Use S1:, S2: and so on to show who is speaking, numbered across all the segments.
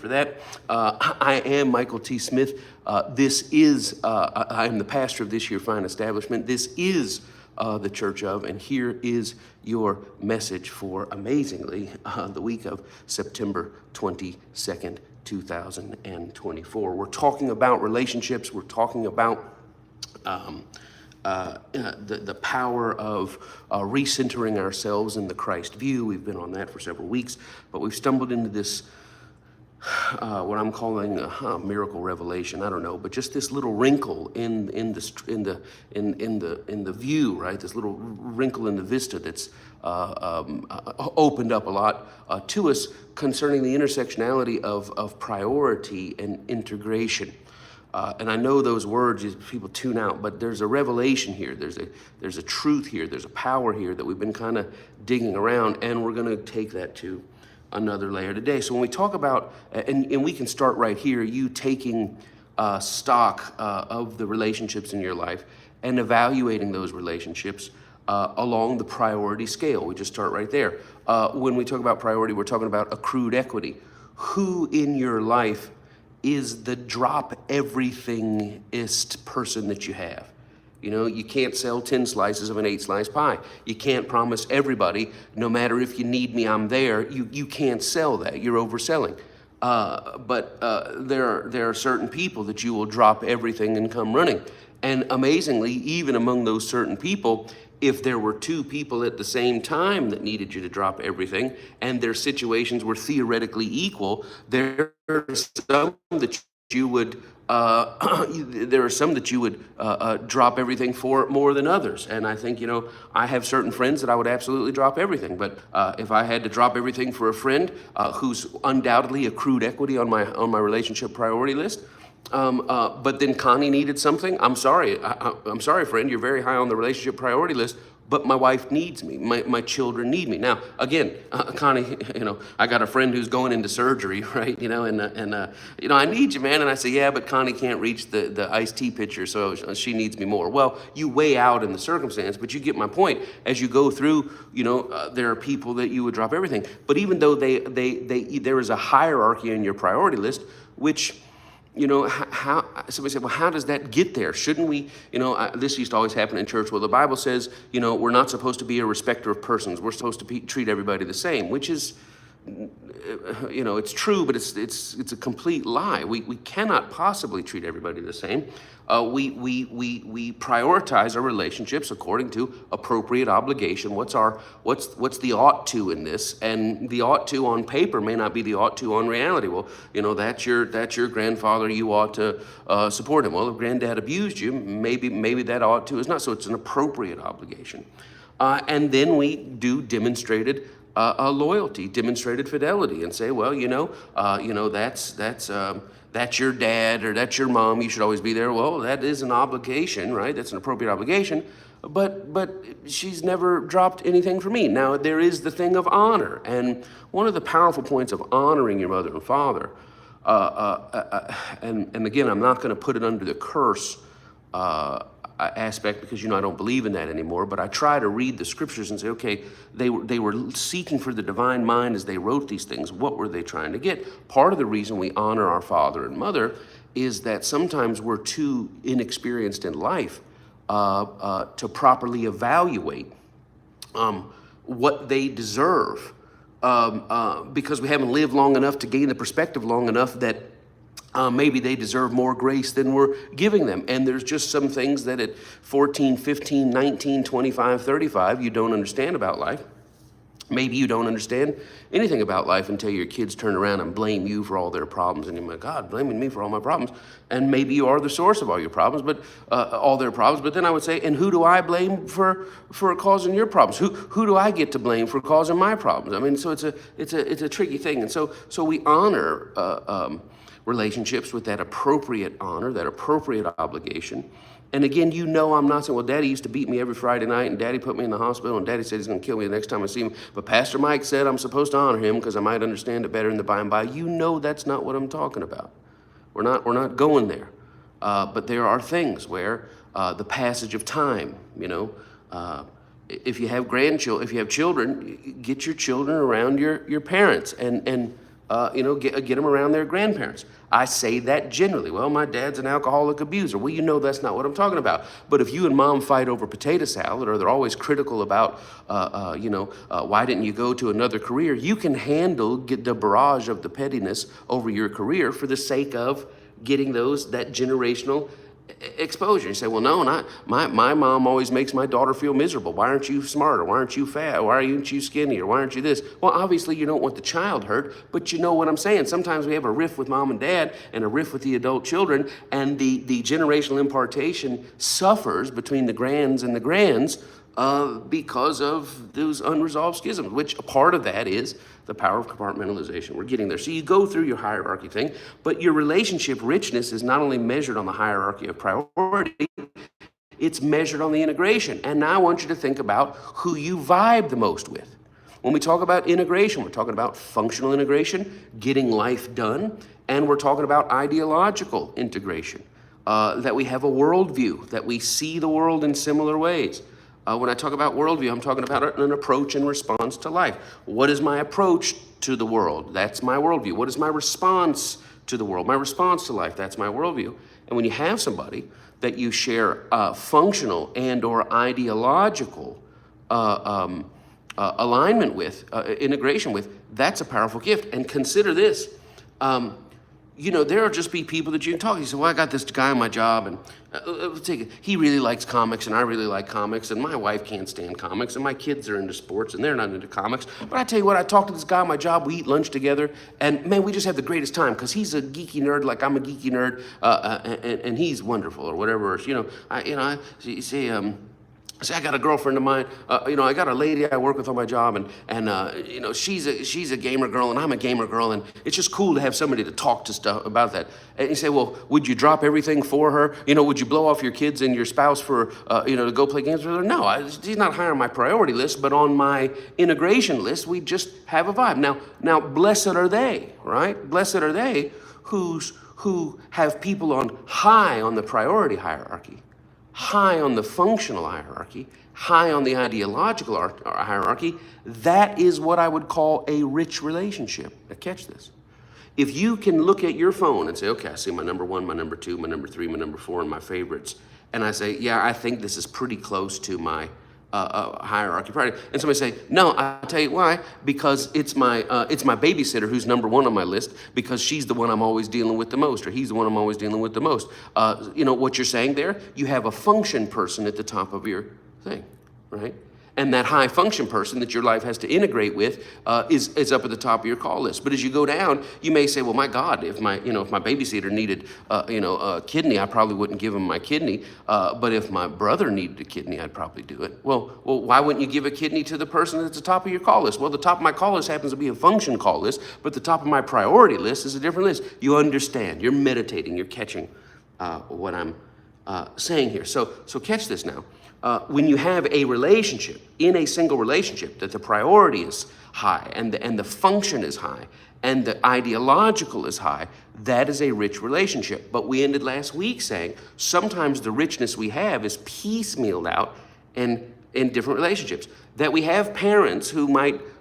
S1: For that. I am Michael T. Smith. I am the pastor of this year fine establishment. This is the Church of, and here is your message for, amazingly, the week of September 22nd, 2024. We're talking about relationships. We're talking about the power of recentering ourselves in the Christ view. We've been on that for several weeks, but we've stumbled into this what I'm calling a miracle revelation. I don't know, but just this little wrinkle in the view, right? This little wrinkle in the vista that's opened up a lot to us concerning the intersectionality of priority and integration. And I know those words people tune out, but there's a revelation here. There's a truth here. There's a power here that we've been kind of digging around, and we're going to take that to another layer today. So when we talk about, and we can start right here, you taking stock of the relationships in your life and evaluating those relationships along the priority scale. We just start right there. When we talk about priority, we're talking about accrued equity. Who in your life is the drop everythingist person that you have? You know, you can't sell 10 slices of an 8-slice pie. You can't promise everybody, no matter if you need me, I'm there. You can't sell that. You're overselling. But there are certain people that you will drop everything and come running. And amazingly, even among those certain people, if there were two people at the same time that needed you to drop everything and their situations were theoretically equal, there are some that you would drop everything for more than others. And I think, I have certain friends that I would absolutely drop everything. But if I had to drop everything for a friend who's undoubtedly accrued equity on my relationship priority list, but then Connie needed something, I'm sorry, friend, you're very high on the relationship priority list, but my wife needs me. My children need me. Now, again, Connie, I got a friend who's going into surgery, right? I need you, man. And I say, yeah, but Connie can't reach the iced tea pitcher, so she needs me more. Well, you weigh out in the circumstance, but you get my point. As you go through, there are people that you would drop everything. But even though there is a hierarchy in your priority list, which how somebody said, well, how does that get there? Shouldn't we, this used to always happen in church. Well, the Bible says, we're not supposed to be a respecter of persons. We're supposed to treat everybody the same, which is, it's true, but it's a complete lie. We cannot possibly treat everybody the same. We prioritize our relationships according to appropriate obligation. What's the ought to in this? And the ought to on paper may not be the ought to on reality. Well, that's your grandfather. You ought to support him. Well, if granddad abused you, maybe that ought to is not. So it's an appropriate obligation. And then we do demonstrated loyalty, demonstrated fidelity, and say, well, that's your dad or that's your mom. You should always be there. Well, that is an obligation, right? That's an appropriate obligation. But she's never dropped anything for me. Now, there is the thing of honor, and one of the powerful points of honoring your mother and father, and again, I'm not going to put it under the curse aspect because I don't believe in that anymore, but I try to read the scriptures and say, okay, they were seeking for the divine mind as they wrote these things. What were they trying to get? Part of the reason we honor our father and mother is that sometimes we're too inexperienced in life to properly evaluate what they deserve because we haven't lived long enough to gain the perspective long enough that maybe they deserve more grace than we're giving them. And there's just some things that at 14, 15, 19, 25, 35, you don't understand about life. Maybe you don't understand anything about life until your kids turn around and blame you for all their problems. And you're like, God, blaming me for all my problems. And maybe you are the source of all your problems, but all their problems. But then I would say, and who do I blame for causing your problems? Who do I get to blame for causing my problems? I mean, so it's a tricky thing. And so we honor relationships with that appropriate honor, that appropriate obligation. And again, I'm not saying, well, Daddy used to beat me every Friday night, and Daddy put me in the hospital, and Daddy said he's going to kill me the next time I see him. But Pastor Mike said I'm supposed to honor him because I might understand it better in the by and by. That's not what I'm talking about. We're not going there. But there are things where the passage of time, if you have grandchildren, if you have children, get your children around your parents and get them around their grandparents. I say that generally. Well, my dad's an alcoholic abuser. Well, that's not what I'm talking about. But if you and mom fight over potato salad, or they're always critical about, why didn't you go to another career, you can get the barrage of the pettiness over your career for the sake of getting that generational exposure. You say, well, no, not my mom always makes my daughter feel miserable. Why aren't you smarter? Why aren't you fat? Why aren't you skinny? Or why aren't you this? Well, obviously you don't want the child hurt, but you know what I'm saying. Sometimes we have a riff with mom and dad and a riff with the adult children, and the generational impartation suffers between the grands and the grands because of those unresolved schisms, which a part of that is the power of compartmentalization. We're getting there. So you go through your hierarchy thing, but your relationship richness is not only measured on the hierarchy of priority, it's measured on the integration. And now I want you to think about who you vibe the most with. When we talk about integration, we're talking about functional integration, getting life done, and we're talking about ideological integration, that we have a worldview, that we see the world in similar ways. When I talk about worldview, I'm talking about an approach and response to life. What is my approach to the world? That's my worldview. What is my response to the world? My response to life, that's my worldview. And when you have somebody that you share functional and or ideological alignment with, integration with, that's a powerful gift. And consider this. There will just be people that you can talk to. You say, well, I got this guy on my job, and he really likes comics, and I really like comics, and my wife can't stand comics, and my kids are into sports, and they're not into comics. But I tell you what, I talk to this guy on my job, we eat lunch together, and man, we just have the greatest time, because he's a geeky nerd like I'm a geeky nerd, and he's wonderful, or whatever. See, I got a girlfriend of mine, I got a lady I work with on my job, and she's a gamer girl, and I'm a gamer girl, and it's just cool to have somebody to talk to stuff about that. And you say, well, would you drop everything for her? Would you blow off your kids and your spouse for, to go play games with her? No, she's not high on my priority list, but on my integration list, we just have a vibe. Now, blessed are they, right? Blessed are they who have people high on the priority hierarchy, high on the functional hierarchy, high on the ideological hierarchy. That is what I would call a rich relationship. Now catch this. If you can look at your phone and say, okay, I see my number 1, my number 2, my number 3, my number 4, and my favorites, and I say, yeah, I think this is pretty close to my hierarchy priority. And somebody say, no, I'll tell you why, because it's my babysitter who's number 1 on my list, because she's the one I'm always dealing with the most, or he's the one I'm always dealing with the most. What you're saying there, you have a function person at the top of your thing, right? And that high function person that your life has to integrate with is up at the top of your call list. But as you go down, you may say, well, my God, if my babysitter needed a kidney, I probably wouldn't give him my kidney. But if my brother needed a kidney, I'd probably do it. Well, why wouldn't you give a kidney to the person that's the top of your call list? Well, the top of my call list happens to be a function call list, but the top of my priority list is a different list. You understand, you're meditating, you're catching what I'm saying here. So catch this now. When you have a relationship, in a single relationship, that the priority is high and the function is high and the ideological is high, that is a rich relationship. But we ended last week saying sometimes the richness we have is piecemealed out in different relationships. That we have parents who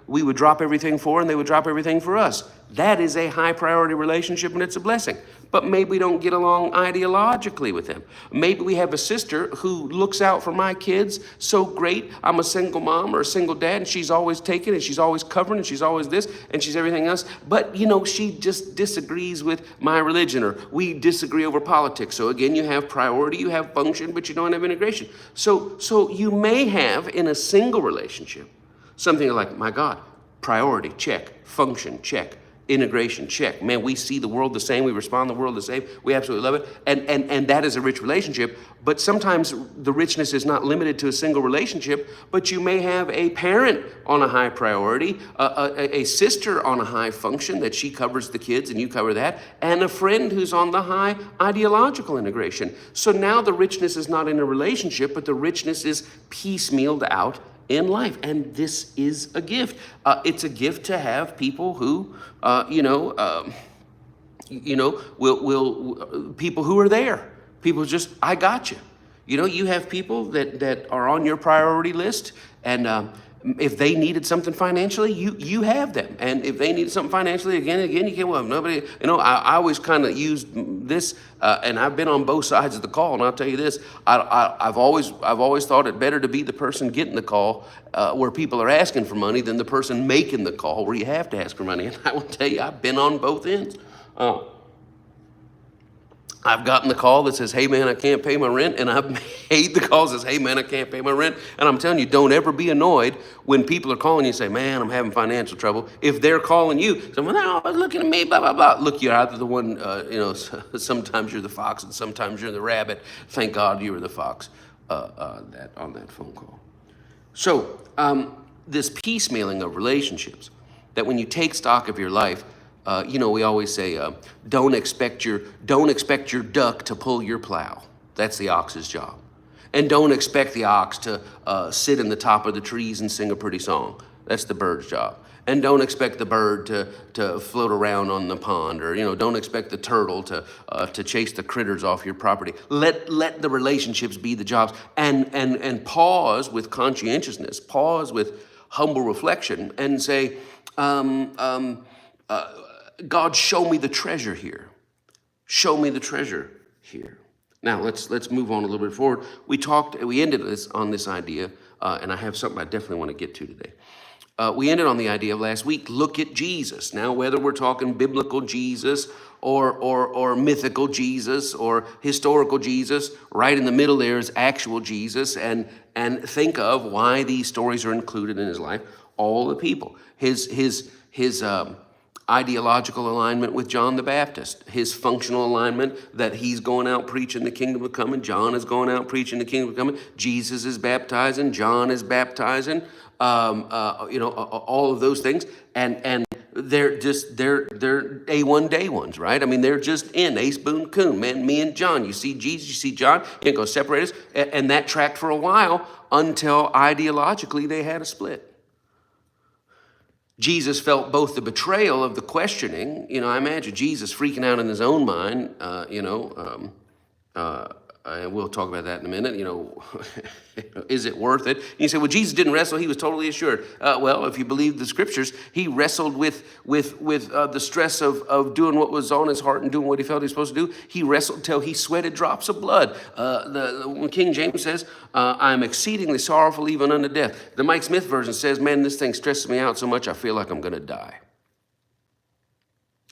S1: we would drop everything for and they would drop everything for us. That is a high priority relationship and it's a blessing. But maybe we don't get along ideologically with them. Maybe we have a sister who looks out for my kids so great. I'm a single mom or a single dad, and she's always taking and she's always covering and she's always this and she's everything else. But she just disagrees with my religion, or we disagree over politics. So again, you have priority, you have function, but you don't have integration. So you may have in a single relationship something like, my God, priority, check, function, check, integration, check. Man, we see the world the same. We respond to the world the same. We absolutely love it. And that is a rich relationship. But sometimes the richness is not limited to a single relationship, but you may have a parent on a high priority, a sister on a high function that she covers the kids and you cover that, and a friend who's on the high ideological integration. So now the richness is not in a relationship, but the richness is piecemealed out in life, and this is a gift. It's a gift to have people who, people who are there. People just, I got you. You have people that are on your priority list, and If they needed something financially, you have them. And if they needed something financially, again and again, you can't, well, nobody, I always kind of used this, and I've been on both sides of the call, and I'll tell you this, I've always thought it better to be the person getting the call where people are asking for money than the person making the call where you have to ask for money. And I will tell you, I've been on both ends. I've gotten the call that says, hey man, I can't pay my rent. And I've made the call that says, hey man, I can't pay my rent. And I'm telling you, don't ever be annoyed when people are calling you and say, man, I'm having financial trouble. If they're calling you, say, well, no, looking at me, blah, blah, blah. Look, you're either the one, sometimes you're the fox and sometimes you're the rabbit. Thank God you were the fox on that phone call. So this piecemealing of relationships, that when you take stock of your life, we always say, don't expect your duck to pull your plow. That's the ox's job. And don't expect the ox to sit in the top of the trees and sing a pretty song. That's the bird's job. And don't expect the bird to float around on the pond, or don't expect the turtle to chase the critters off your property. Let the relationships be the jobs, and pause with conscientiousness, pause with humble reflection, and say, God, show me the treasure here. Show me the treasure here. Now let's move on a little bit forward. We ended on this idea, and I have something I definitely want to get to today. We ended on the idea of last week. Look at Jesus. Now, whether we're talking biblical Jesus or mythical Jesus or historical Jesus, right in the middle there is actual Jesus, and think of why these stories are included in his life. All the people, his ideological alignment with John the Baptist, his functional alignment that he's going out preaching the kingdom of coming, John is going out preaching the kingdom of coming, Jesus is baptizing, John is baptizing, all of those things, and they're A1 day ones, right? I mean, they're just in Ace Boone Coon, man, me and John. You see Jesus, you see John, you can't go separate us, and that tracked for a while until ideologically they had a split. Jesus felt both the betrayal of the questioning. I imagine Jesus freaking out in his own mind, and we'll talk about that in a minute. Is it worth it? And you say, well, Jesus didn't wrestle. He was totally assured. Well, if you believe the scriptures, he wrestled with the stress of doing what was on his heart and doing what he felt he was supposed to do. He wrestled till he sweated drops of blood. When King James says, I'm exceedingly sorrowful even unto death. The Mike Smith version says, man, this thing stresses me out so much I feel like I'm going to die.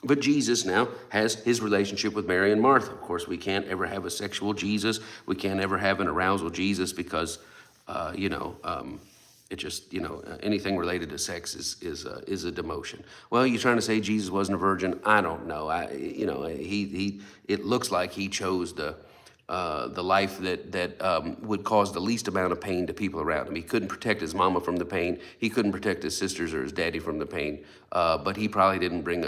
S1: But Jesus now has his relationship with Mary and Martha. Of course, we can't ever have a sexual Jesus. We can't ever have an arousal Jesus because, it just, anything related to sex is a demotion. Well, you're trying to say Jesus wasn't a virgin? I don't know. It looks like he chose the life that would cause the least amount of pain to people around him. He couldn't protect his mama from the pain. He couldn't protect his sisters or his daddy from the pain. But he probably didn't bring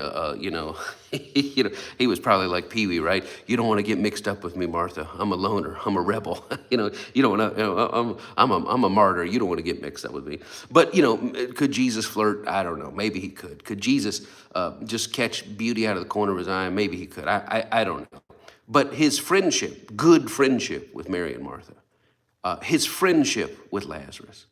S1: he was probably like Pee Wee, right? You don't want to get mixed up with me, Martha. I'm a loner. I'm a rebel. You don't want to. I'm a martyr. You don't want to get mixed up with me. But could Jesus flirt? I don't know. Maybe he could. Could Jesus just catch beauty out of the corner of his eye? Maybe he could. I don't know. But his friendship, good friendship with Mary and Martha, his friendship with Lazarus,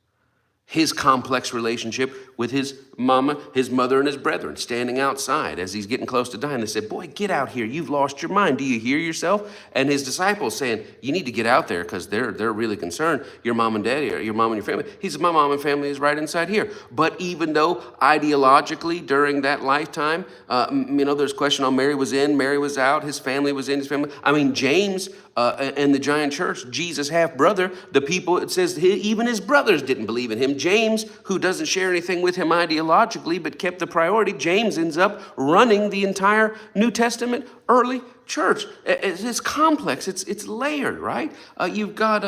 S1: his complex relationship with his mama, his mother, and his brethren standing outside as he's getting close to dying. They said, boy, get out here. You've lost your mind. Do you hear yourself? And his disciples saying, you need to get out there because they're really concerned. Your mom and daddy, or your mom and your family. He said, my mom and family is right inside here. But even though ideologically during that lifetime, there's question on Mary was in, Mary was out, his family was in, his family. I mean, James and the giant church, Jesus' half-brother, the people, it says even his brothers didn't believe in him. James, who doesn't share anything with him ideologically, but kept the priority, James ends up running the entire New Testament early church. It's complex. It's layered, right? You've got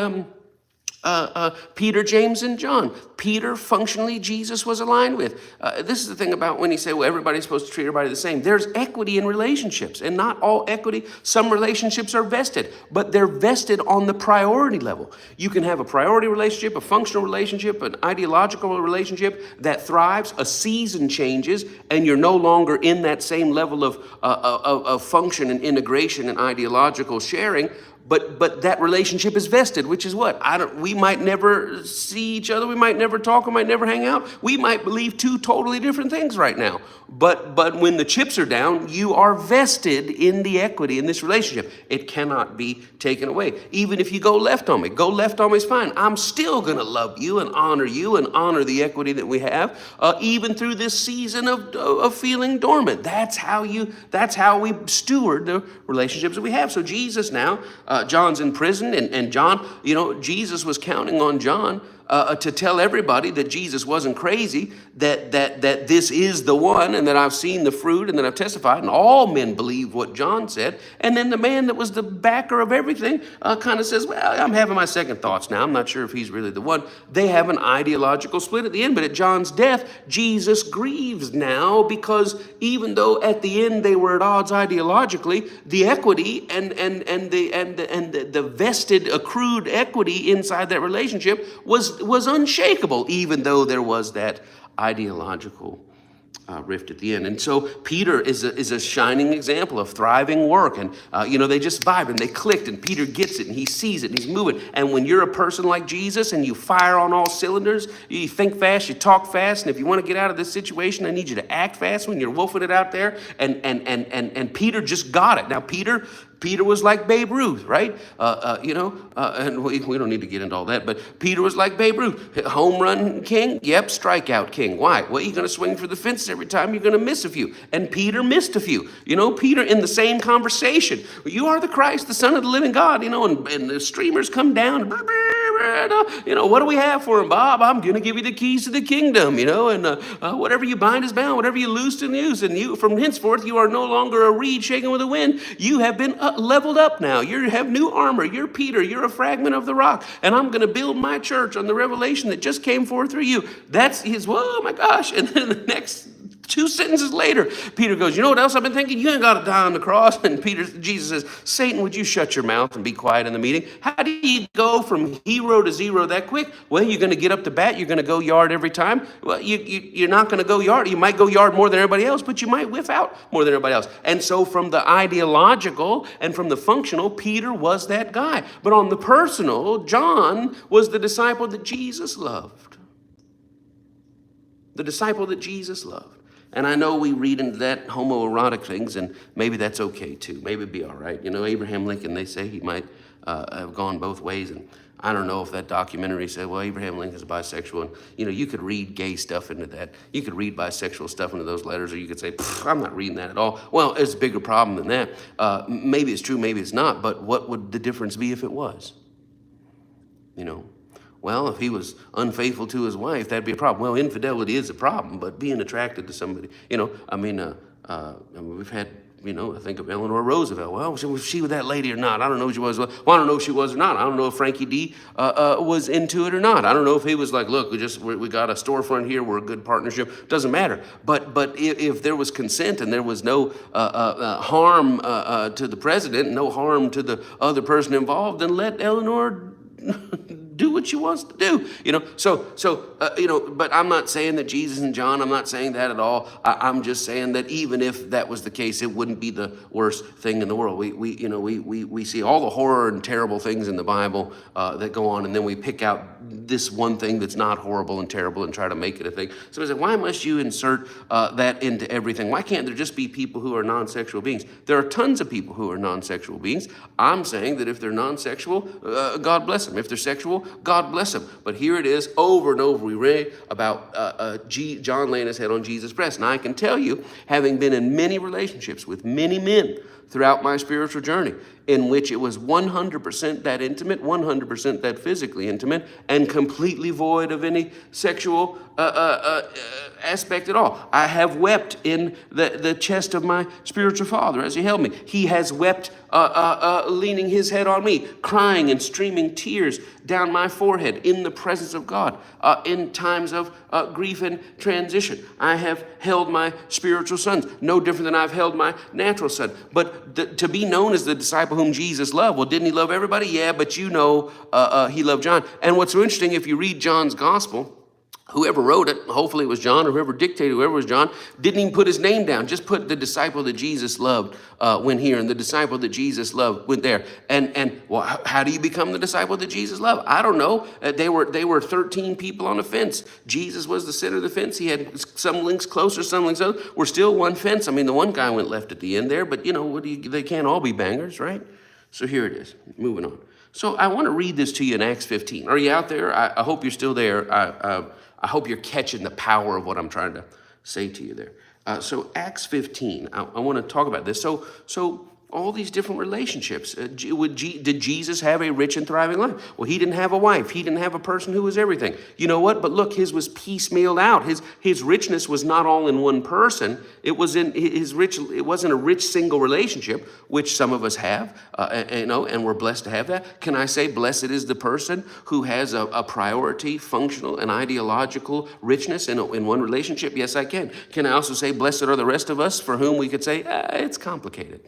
S1: Peter, James, and John. Peter, functionally, Jesus was aligned with. This is the thing about when you say, well, everybody's supposed to treat everybody the same. There's equity in relationships, and not all equity. Some relationships are vested, but they're vested on the priority level. You can have a priority relationship, a functional relationship, an ideological relationship that thrives. A season changes, and you're no longer in that same level of function and integration and ideological sharing. but that relationship is vested, which is what? We might never see each other, we might never talk, we might never hang out. We might believe two totally different things right now. But when the chips are down, you are vested in the equity in this relationship. It cannot be taken away. Even if you go left on me is fine. I'm still going to love you and honor the equity that we have, even through this season of feeling dormant. That's how we steward the relationships that we have. So Jesus now, John's in prison, and John, Jesus was counting on John to tell everybody that Jesus wasn't crazy, that this is the one, and that I've seen the fruit, and that I've testified, and all men believed what John said. And then the man that was the backer of everything kind of says, well, I'm having my second thoughts now. I'm not sure if he's really the one. They have an ideological split at the end, but at John's death, Jesus grieves now, because even though at the end they were at odds ideologically, the equity and the vested accrued equity inside that relationship was unshakable, even though there was that ideological rift at the end. And so Peter is a shining example of thriving work. And, they just vibe and they clicked, and Peter gets it and he sees it and he's moving. And when you're a person like Jesus and you fire on all cylinders, you think fast, you talk fast. And if you want to get out of this situation, I need you to act fast when you're wolfing it out there. And Peter just got it. Now, Peter was like Babe Ruth, right? And we don't need to get into all that, but Peter was like Babe Ruth. Home run king, yep, strikeout king. Why? Well, you're going to swing for the fences every time, you're going to miss a few. And Peter missed a few. Peter in the same conversation. You are the Christ, the Son of the living God, and the streamers come down. What do we have for him, Bob? I'm going to give you the keys to the kingdom, and whatever you bind is bound, whatever you loose is loose. And you, from henceforth, you are no longer a reed shaken with the wind. You have been leveled up now. You have new armor. You're Peter. You're a fragment of the rock. And I'm going to build my church on the revelation that just came forth through you. That's his, oh my gosh. And then the next 2 sentences later, Peter goes, you know what else I've been thinking? You ain't got to die on the cross. And Jesus says, Satan, would you shut your mouth and be quiet in the meeting? How do you go from hero to zero that quick? Well, you're going to get up to bat. You're going to go yard every time. Well, you're not going to go yard. You might go yard more than everybody else, but you might whiff out more than everybody else. And so from the ideological and from the functional, Peter was that guy. But on the personal, John was the disciple that Jesus loved. The disciple that Jesus loved. And I know we read into that homoerotic things, and maybe that's okay too. Maybe it'd be all right. Abraham Lincoln, they say he might have gone both ways. And I don't know if that documentary said, well, Abraham Lincoln's bisexual. And, you could read gay stuff into that. You could read bisexual stuff into those letters, or you could say, I'm not reading that at all. Well, it's a bigger problem than that. Maybe it's true, maybe it's not. But what would the difference be if it was? Well, if he was unfaithful to his wife, that'd be a problem. Well, infidelity is a problem, but being attracted to somebody, we've had, I think of Eleanor Roosevelt. Well, was she with that lady or not? I don't know if she was. Well, I don't know if she was or not. I don't know if Frankie D was into it or not. I don't know if he was like, look, we got a storefront here. We're a good partnership. Doesn't matter. But if there was consent and there was no harm to the president, no harm to the other person involved, then let Eleanor do what she wants to do, but I'm not saying that Jesus and John, I'm not saying that at all. I'm just saying that even if that was the case, it wouldn't be the worst thing in the world. We see all the horror and terrible things in the Bible that go on, and then we pick out this one thing that's not horrible and terrible and try to make it a thing. So I said, why must you insert that into everything? Why can't there just be people who are non-sexual beings? There are tons of people who are non-sexual beings. I'm saying that if they're non-sexual, God bless them. If they're sexual, God bless them. But here it is, over and over, we read about John laying his head on Jesus' breast. And I can tell you, having been in many relationships with many men throughout my spiritual journey, in which it was 100% that intimate, 100% that physically intimate, and completely void of any sexual aspect at all. I have wept in the chest of my spiritual father as he held me. He has wept leaning his head on me, crying and streaming tears down my forehead in the presence of God in times of grief and transition. I have held my spiritual sons, no different than I've held my natural son. But to be known as the disciple whom Jesus loved, well, didn't he love everybody? Yeah, but he loved John. And what's so interesting, if you read John's gospel, whoever wrote it, hopefully it was John, or whoever dictated, whoever was John, didn't even put his name down. Just put the disciple that Jesus loved went here, and the disciple that Jesus loved went there. And well, how do you become the disciple that Jesus loved? I don't know. They were 13 people on a fence. Jesus was the center of the fence. He had some links closer, some links other. We're still one fence. I mean, the one guy went left at the end there, but they can't all be bangers, right? So here it is. Moving on. So I want to read this to you in Acts 15. Are you out there? I hope you're still there. I hope you're catching the power of what I'm trying to say to you there. So Acts 15, I want to talk about this. So all these different relationships. Did Jesus have a rich and thriving life? Well, he didn't have a wife. He didn't have a person who was everything. You know what? But look, his was piecemealed out. His richness was not all in one person. It was in his rich. It wasn't a rich single relationship, which some of us have, and we're blessed to have that. Can I say, blessed is the person who has a priority, functional, and ideological richness in one relationship? Yes, I can. Can I also say, blessed are the rest of us for whom we could say, it's complicated.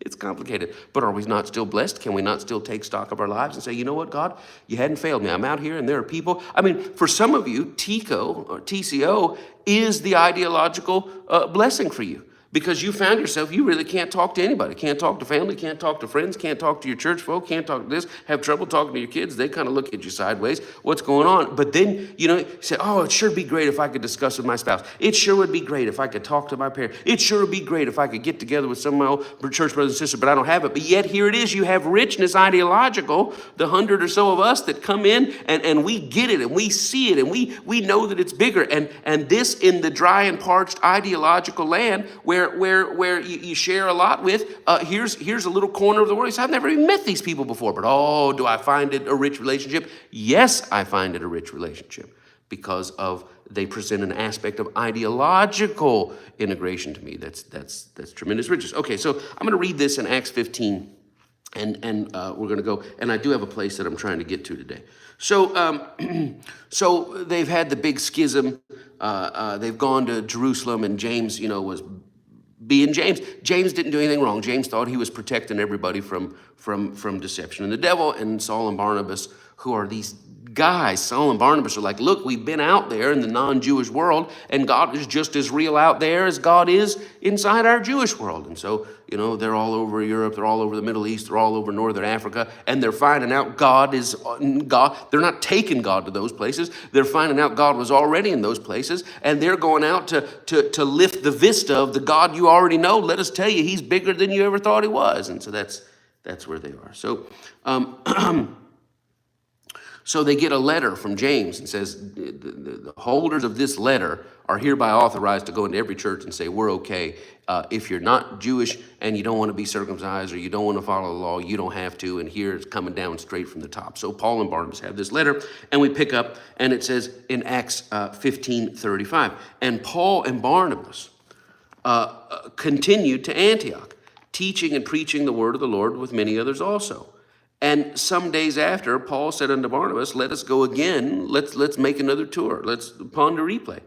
S1: It's complicated, but are we not still blessed? Can we not still take stock of our lives and say, you know what, God, you hadn't failed me. I'm out here and there are people. I mean, for some of you, TCO is the ideological blessing for you. Because you found yourself, you really can't talk to anybody. Can't talk to family, can't talk to friends, can't talk to your church folk, can't talk to this, have trouble talking to your kids. They kind of look at you sideways. What's going on? But then, you say, oh, it sure would be great if I could discuss with my spouse. It sure would be great if I could talk to my parents. It sure would be great if I could get together with some of my old church brothers and sisters, but I don't have it. But yet here it is. You have richness ideological, the 100 or so of us that come in and we get it and we see it and we know that it's bigger. And this in the dry and parched ideological land where you share a lot with, here's a little corner of the world. He said, I've never even met these people before, but oh, do I find it a rich relationship? Yes, I find it a rich relationship because they present an aspect of ideological integration to me. That's tremendous riches. Okay, so I'm going to read this in Acts 15. And we're going to go, and I do have a place that I'm trying to get to today. So so they've had the big schism. They've gone to Jerusalem, and James, was being James. James didn't do anything wrong. James thought he was protecting everybody from deception and the devil. And Saul and Barnabas, who are these guys, Saul and Barnabas are like, look, we've been out there in the non-Jewish world, and God is just as real out there as God is inside our Jewish world. And so, they're all over Europe, they're all over the Middle East, they're all over Northern Africa, and they're finding out God is God. They're not taking God to those places. They're finding out God was already in those places, and they're going out to lift the vista of the God you already know. Let us tell you, he's bigger than you ever thought he was. And so that's where they are. So So they get a letter from James and says, the holders of this letter are hereby authorized to go into every church and say, we're okay. If you're not Jewish and you don't want to be circumcised or you don't want to follow the law, you don't have to. And here it's coming down straight from the top. So Paul and Barnabas have this letter, and we pick up, and it says in Acts 15:35, and Paul and Barnabas continued to Antioch, teaching and preaching the word of the Lord with many others also. And some days after, Paul said unto Barnabas, let us go again. Let's make another tour. Let's ponder replay.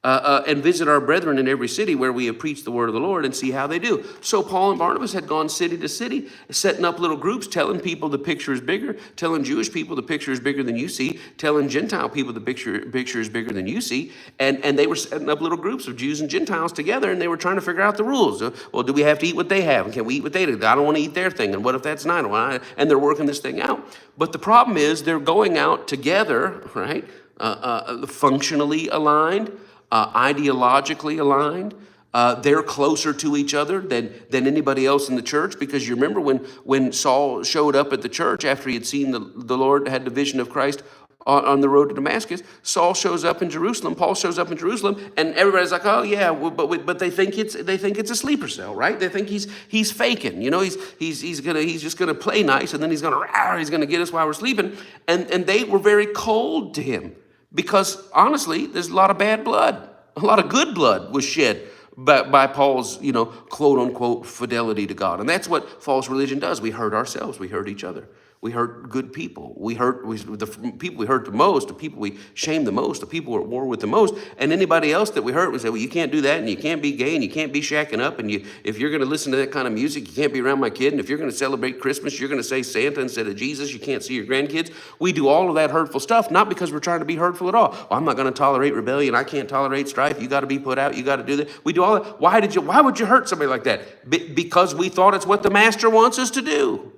S1: And visit our brethren in every city where we have preached the word of the Lord and see how they do. So Paul and Barnabas had gone city to city, setting up little groups, telling people the picture is bigger, telling Jewish people the picture is bigger than you see, telling Gentile people the picture is bigger than you see. And they were setting up little groups of Jews and Gentiles together, and they were trying to figure out the rules. Well, do we have to eat what they have? And can we eat what they do? I don't want to eat their thing. And what if that's not? And they're working this thing out. But the problem is they're going out together, right? Functionally aligned. Ideologically aligned. They're closer to each other than anybody else in the church, because you remember when Saul showed up at the church after he had seen the Lord, had the vision of Christ on the road to Damascus. Saul shows up in Jerusalem. Paul shows up in Jerusalem, and everybody's like, "Oh yeah," but they think it's a sleeper cell, right? They think he's faking. He's just gonna play nice, and then he's gonna get us while we're sleeping. And they were very cold to him. Because honestly, there's a lot of bad blood. A lot of good blood was shed by Paul's, quote unquote, fidelity to God. And that's what false religion does. We hurt ourselves. We hurt each other. We hurt good people. The people we hurt the most, the people we shame the most, the people we're at war with the most. And anybody else that we hurt, we say, well, you can't do that, and you can't be gay, and you can't be shacking up, and if you're going to listen to that kind of music, you can't be around my kid, and if you're going to celebrate Christmas, you're going to say Santa instead of Jesus, you can't see your grandkids. We do all of that hurtful stuff, not because we're trying to be hurtful at all. Well, I'm not going to tolerate rebellion. I can't tolerate strife. You got to be put out. You got to do that. We do all that. Why would you hurt somebody like that? Because we thought it's what the master wants us to do.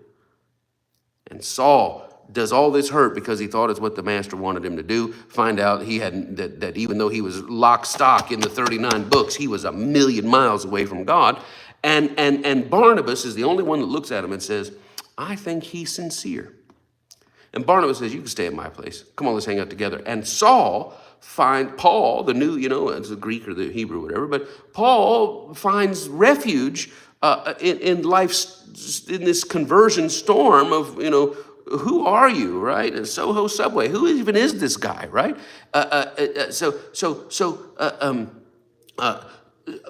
S1: And Saul does all this hurt because he thought it's what the master wanted him to do. Find out he hadn't, that even though he was lock stock in the 39 books, he was a million miles away from God. And Barnabas is the only one that looks at him and says, I think he's sincere. And Barnabas says, you can stay at my place. Come on, let's hang out together. And Paul, the new, it's the Greek or the Hebrew, whatever, but Paul finds refuge in life's, in this conversion storm of, who are you, right? And Soho Subway, who even is this guy, right?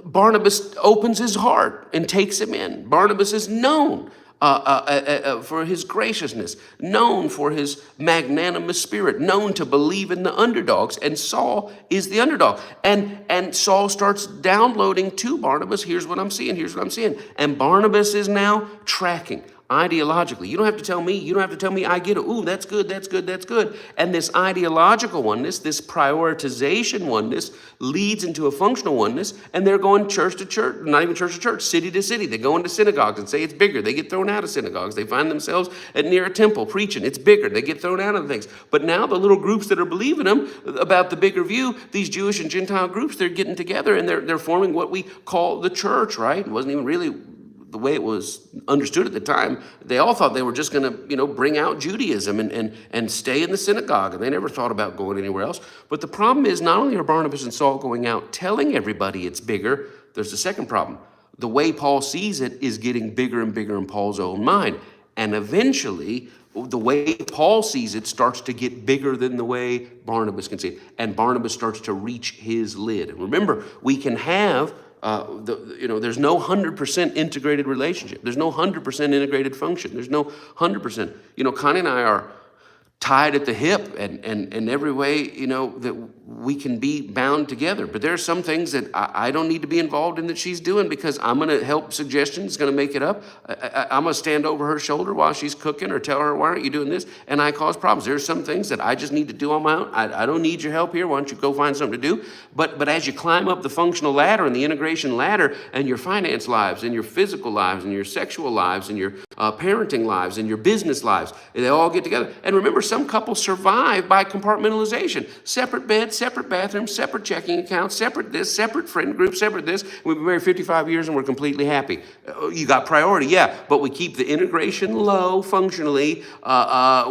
S1: Barnabas opens his heart and takes him in. Barnabas is known for his graciousness, known for his magnanimous spirit, known to believe in the underdogs. And Saul is the underdog. And Saul starts downloading to Barnabas, here's what I'm seeing, here's what I'm seeing. And Barnabas is now tracking ideologically. You don't have to tell me, I get it. Ooh, that's good, that's good, that's good. And this ideological oneness, this prioritization oneness leads into a functional oneness, and they're going church to church, not even church to church, city to city. They go into synagogues and say it's bigger. They get thrown out of synagogues. They find themselves near a temple preaching. It's bigger. They get thrown out of things. But now the little groups that are believing them about the bigger view, these Jewish and Gentile groups, they're getting together and they're forming what we call the church, right? It wasn't even really the way it was understood at the time. They all thought they were just going to, bring out Judaism and stay in the synagogue, and they never thought about going anywhere else. But the problem is, not only are Barnabas and Saul going out telling everybody it's bigger, there's a second problem. The way Paul sees it is getting bigger and bigger in Paul's own mind. And eventually, the way Paul sees it starts to get bigger than the way Barnabas can see it. And Barnabas starts to reach his lid. And remember, we can have there's no 100% integrated relationship. There's no 100% integrated function. There's no 100%. Connie and I are tied at the hip and every way, that we can be bound together. But there are some things that I don't need to be involved in that she's doing because I'm going to help suggestions, going to make it up. I'm going to stand over her shoulder while she's cooking or tell her, why aren't you doing this? And I cause problems. There's some things that I just need to do on my own. I don't need your help here. Why don't you go find something to do? But as you climb up the functional ladder and the integration ladder and your finance lives and your physical lives and your sexual lives and your parenting lives and your business lives, they all get together. And remember, some couples survive by compartmentalization. Separate beds, separate bathrooms, separate checking accounts, separate this, separate friend groups, separate this. We've been married 55 years and we're completely happy. You got priority, yeah, but we keep the integration low functionally.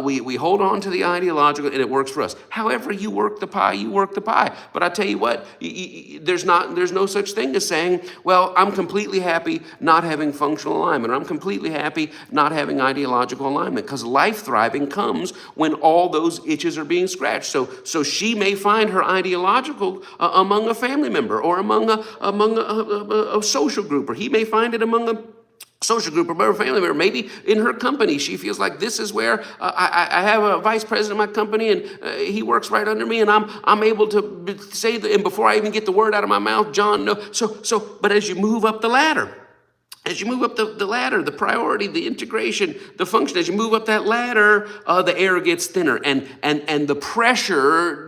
S1: We hold on to the ideological and it works for us. However you work the pie, you work the pie. But I tell you what, there's no such thing as saying, well, I'm completely happy not having functional alignment, or I'm completely happy not having ideological alignment, because life thriving comes when all those itches are being scratched. So she may find her ideological among a family member or among a social group, or he may find it among a social group or a family member. Maybe in her company, she feels like this is where I have a vice president of my company and he works right under me and I'm able to say that, and before I even get the word out of my mouth, John, no. But as you move up the ladder, the ladder, the priority, the integration, the function, as you move up that ladder, the air gets thinner, and the pressure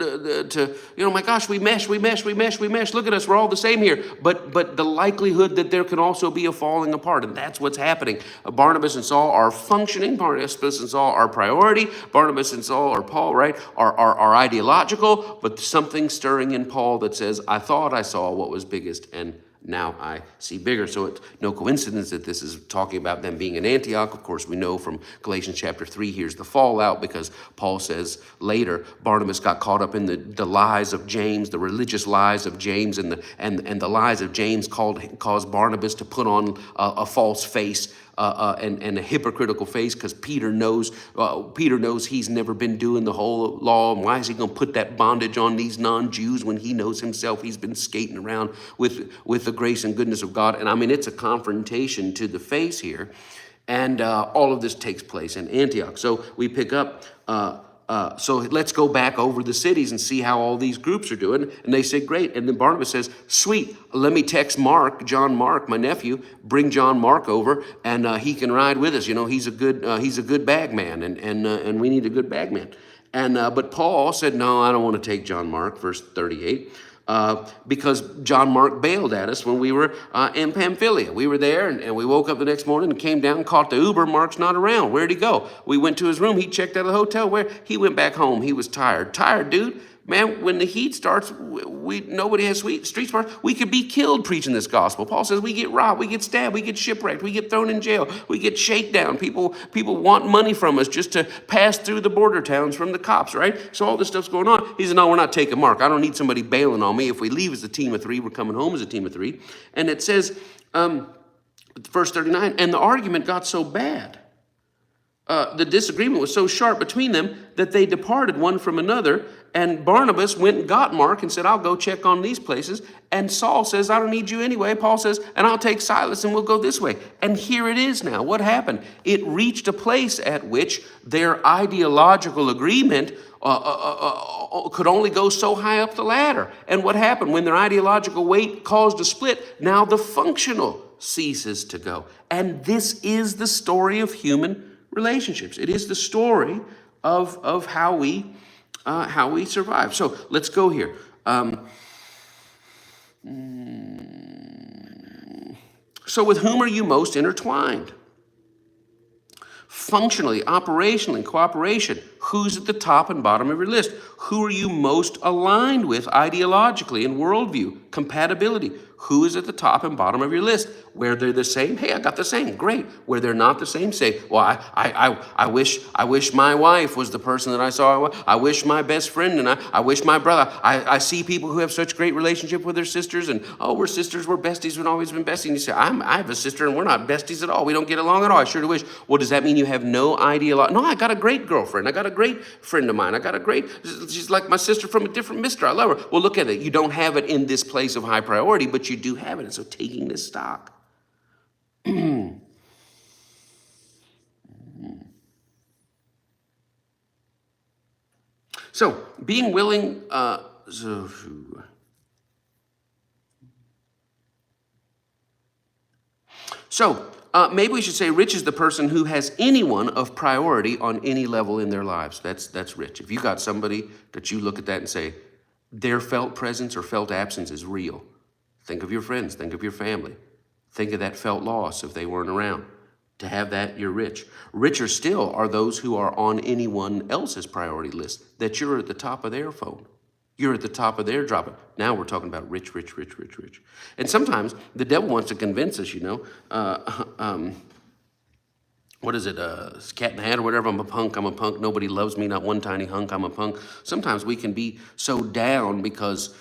S1: to my gosh, we mesh. Look at us, we're all the same here. But the likelihood that there can also be a falling apart, and that's what's happening. Barnabas and Saul are functioning. Barnabas and Saul are priority. Barnabas and Saul, or Paul, right, are ideological. But something stirring in Paul that says, I thought I saw what was biggest, and now I see bigger. So it's no coincidence that this is talking about them being in Antioch. Of course, we know from Galatians chapter 3, here's the fallout, because Paul says later, Barnabas got caught up in the lies of James, the religious lies of James, and the lies of James caused Barnabas to put on a false face and a hypocritical face, because Peter knows he's never been doing the whole law, and why is he going to put that bondage on these non-Jews when he knows himself he's been skating around with the grace and goodness of God. And I mean, it's a confrontation to the face here. And all of this takes place in Antioch. So we pick up, so let's go back over the cities and see how all these groups are doing. And they say, great. And then Barnabas says, sweet, let me text John Mark, my nephew, bring John Mark over, and he can ride with us. You know, he's a good bag man, and we need a good bag man. And but Paul said, no, I don't want to take John Mark, verse 38. Because John Mark bailed at us when we were in Pamphylia. We were there, and we woke up the next morning and came down and caught the Uber. Mark's not around. Where'd he go? We went to his room. He checked out of the hotel. Where? He went back home. He was tired. Tired, dude. Man, when the heat starts, nobody has street smarts. We could be killed preaching this gospel. Paul says we get robbed, we get stabbed, we get shipwrecked, we get thrown in jail, we get shakedown. People want money from us just to pass through the border towns from the cops, right? So all this stuff's going on. He said, no, we're not taking Mark. I don't need somebody bailing on me. If we leave as a team of three, we're coming home as a team of three. And it says, verse 39, and the argument got so bad. The disagreement was so sharp between them that they departed one from another. And Barnabas went and got Mark and said, I'll go check on these places. And Saul says, I don't need you anyway. Paul says, and I'll take Silas and we'll go this way. And here it is now. What happened? It reached a place at which their ideological agreement could only go so high up the ladder. And what happened? When their ideological weight caused a split, now the functional ceases to go. And this is the story of human relationships. It is the story of how we survive. So let's go here. So with whom are you most intertwined? Functionally, operationally, cooperation. Who's at the top and bottom of your list? Who are you most aligned with ideologically and worldview? Compatibility. Who is at the top and bottom of your list? Where they're the same, hey, I got the same, great. Where they're not the same, say, well, I wish my wife was the person that I saw. I wish my best friend, and I wish my brother. I see people who have such great relationship with their sisters, and we're sisters, we're besties, we've always been besties. And you say, I have a sister, and we're not besties at all. We don't get along at all. I sure do wish. Well, does that mean you have no ideology? No, I got a great girlfriend. I got a great friend of mine. She's like my sister from a different mister. I love her. Well, look at it. You don't have it in this place of high priority, but you do have it. And so taking this stock. So being willing, maybe we should say rich is the person who has anyone of priority on any level in their lives. That's rich. If you got somebody that you look at that and say, their felt presence or felt absence is real. Think of your friends, think of your family. Think of that felt loss if they weren't around. To have that, you're rich. Richer still are those who are on anyone else's priority list, that you're at the top of their phone. You're at the top of their drop. Now we're talking about rich. And sometimes the devil wants to convince us, what is it, cat in the hat or whatever, I'm a punk, nobody loves me, not one tiny hunk, I'm a punk. Sometimes we can be so down because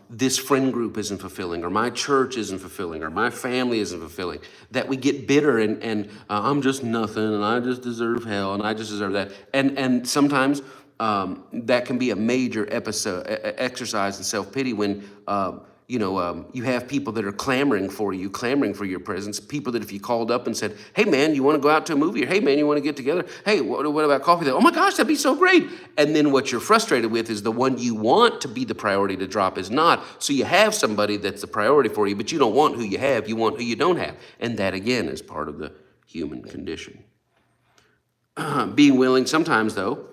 S1: this friend group isn't fulfilling, or my church isn't fulfilling, or my family isn't fulfilling, that we get bitter and I'm just nothing, and I just deserve hell, and I just deserve that. And sometimes that can be a major exercise in self-pity when you have people that are clamoring for your presence, people that if you called up and said, hey man, you want to go out to a movie? Or hey man, you want to get together? Hey, what about coffee? Oh my gosh, that'd be so great. And then what you're frustrated with is the one you want to be the priority to drop is not. So you have somebody that's the priority for you, but you don't want who you have, you want who you don't have. And that again is part of the human condition. Being willing sometimes though,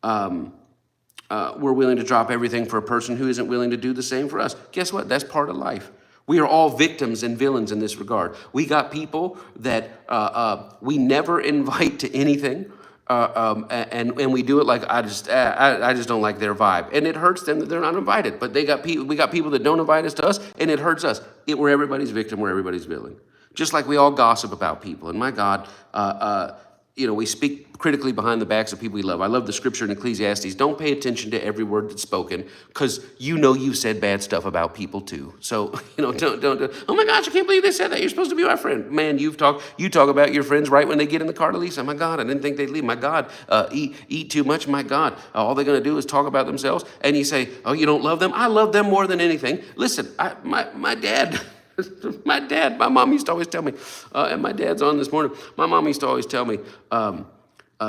S1: we're willing to drop everything for a person who isn't willing to do the same for us. Guess what? That's part of life. We are all victims and villains in this regard. We got people that we never invite to anything, and we do it like I just don't like their vibe, and it hurts them that they're not invited. But we got people that don't invite us to us, and it hurts us. We're everybody's victim. We're everybody's villain. Just like we all gossip about people, and my God. We speak critically behind the backs of people we love. I love the scripture in Ecclesiastes. Don't pay attention to every word that's spoken because you've said bad stuff about people too. So, don't, oh my gosh, I can't believe they said that. You're supposed to be my friend. Man, you talk about your friends right when they get in the car to leave. Oh my God, I didn't think they'd leave. My God, eat too much. My God, all they're going to do is talk about themselves. And you say, oh, you don't love them? I love them more than anything. Listen, my dad... My mom used to always tell me, and my dad's on this morning, my mom used to always tell me,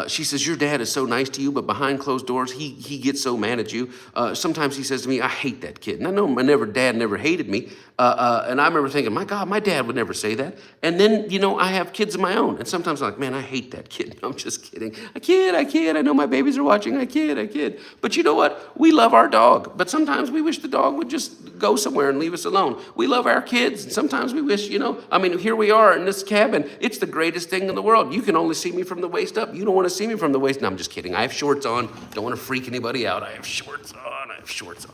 S1: she says, your dad is so nice to you, but behind closed doors, he gets so mad at you. Sometimes he says to me, I hate that kid. And I know my dad never hated me. And I remember thinking, my God, my dad would never say that. And then, I have kids of my own. And sometimes I'm like, man, I hate that kid. No, I'm just kidding. I kid. I know my babies are watching. I kid. But you know what? We love our dog. But sometimes we wish the dog would just go somewhere and leave us alone. We love our kids. And sometimes we wish, here we are in this cabin. It's the greatest thing in the world. You can only see me from the waist up. You don't want to see me from the waist. No, I'm just kidding. I have shorts on. Don't want to freak anybody out. I have shorts on.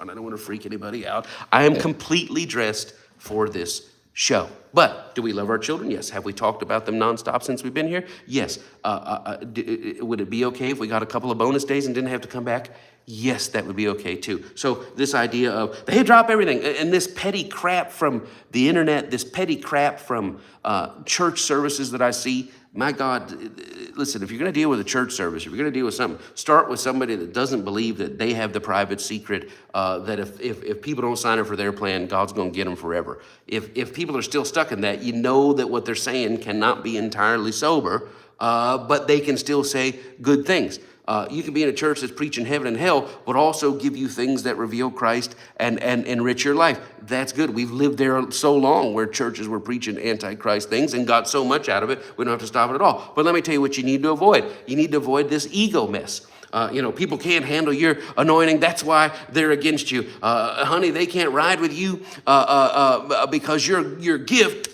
S1: I don't want to freak anybody out. I am completely dressed for this show. But do we love our children? Yes. Have we talked about them nonstop since we've been here? Yes. Would it be okay if we got a couple of bonus days and didn't have to come back? Yes, that would be okay too. So this idea of they drop everything and this petty crap from the internet, this petty crap from church services that I see, my God, listen, if you're going to deal with a church service, if you're going to deal with something, start with somebody that doesn't believe that they have the private secret, that if people don't sign up for their plan, God's going to get them forever. If people are still stuck in that, you know that what they're saying cannot be entirely sober, but they can still say good things. You can be in a church that's preaching heaven and hell, but also give you things that reveal Christ and enrich your life. That's good. We've lived there so long where churches were preaching anti-Christ things and got so much out of it, we don't have to stop it at all. But let me tell you what you need to avoid. You need to avoid this ego mess. People can't handle your anointing. That's why they're against you. Honey, they can't ride with you because your gift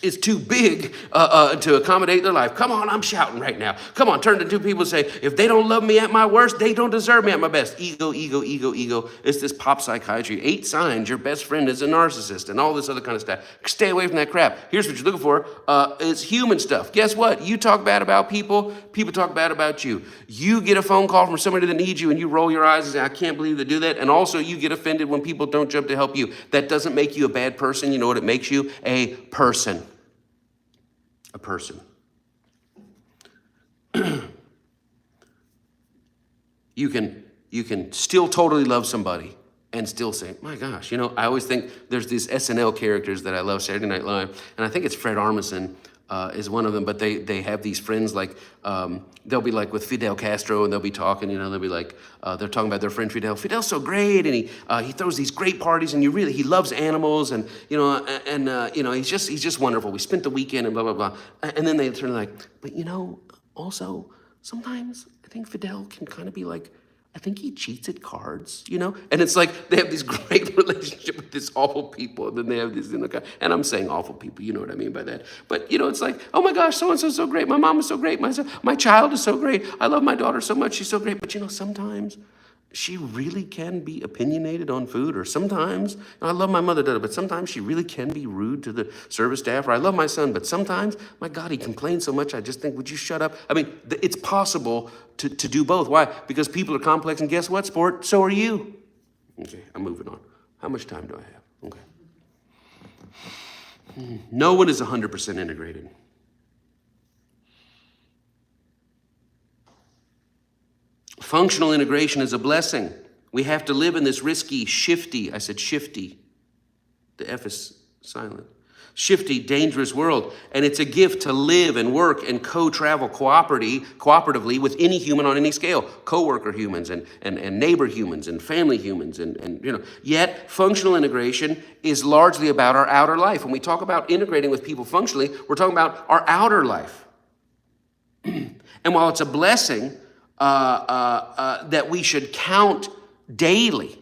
S1: is too big to accommodate their life. Come on, I'm shouting right now. Come on, turn to two people and say, if they don't love me at my worst, they don't deserve me at my best. Ego. It's this pop psychiatry. 8 signs your best friend is a narcissist and all this other kind of stuff. Stay away from that crap. Here's what you're looking for. It's human stuff. Guess what? You talk bad about people, people talk bad about you. You get a phone call from somebody that needs you and you roll your eyes and say, I can't believe they do that. And also you get offended when people don't jump to help you. That doesn't make you a bad person. You know what it makes you? A person. A person. You can still totally love somebody and still say, my gosh, I always think there's these SNL characters that I love, Saturday Night Live, and I think it's Fred Armisen is one of them, but they have these friends like, they'll be like with Fidel Castro and they'll be talking, they'll be like, they're talking about their friend Fidel. Fidel's so great and he throws these great parties and he loves animals and, he's just wonderful. We spent the weekend and blah, blah, blah. And then they turn like, but also sometimes I think Fidel can kind of be like, I think he cheats at cards, And it's like they have this great relationship with these awful people. And then they have this, and I'm saying awful people, you know what I mean by that. But, it's like, oh my gosh, so-and-so's so great. My mom is so great. My child is so great. I love my daughter so much. She's so great. But, sometimes she really can be opinionated on food. Or sometimes, I love my mother, but sometimes she really can be rude to the service staff. Or I love my son, but sometimes, my God, he complains so much. I just think, would you shut up? I mean, it's possible to do both. Why? Because people are complex, and guess what, sport? So are you. Okay, I'm moving on. How much time do I have? Okay. No one is 100% integrated. Functional integration is a blessing. We have to live in this risky, shifty, I said shifty, the F is silent, shifty, dangerous world. And it's a gift to live and work and co-travel cooperatively with any human on any scale, co-worker humans and neighbor humans and family humans. And yet functional integration is largely about our outer life. When we talk about integrating with people functionally, we're talking about our outer life. And while it's a blessing, that we should count daily.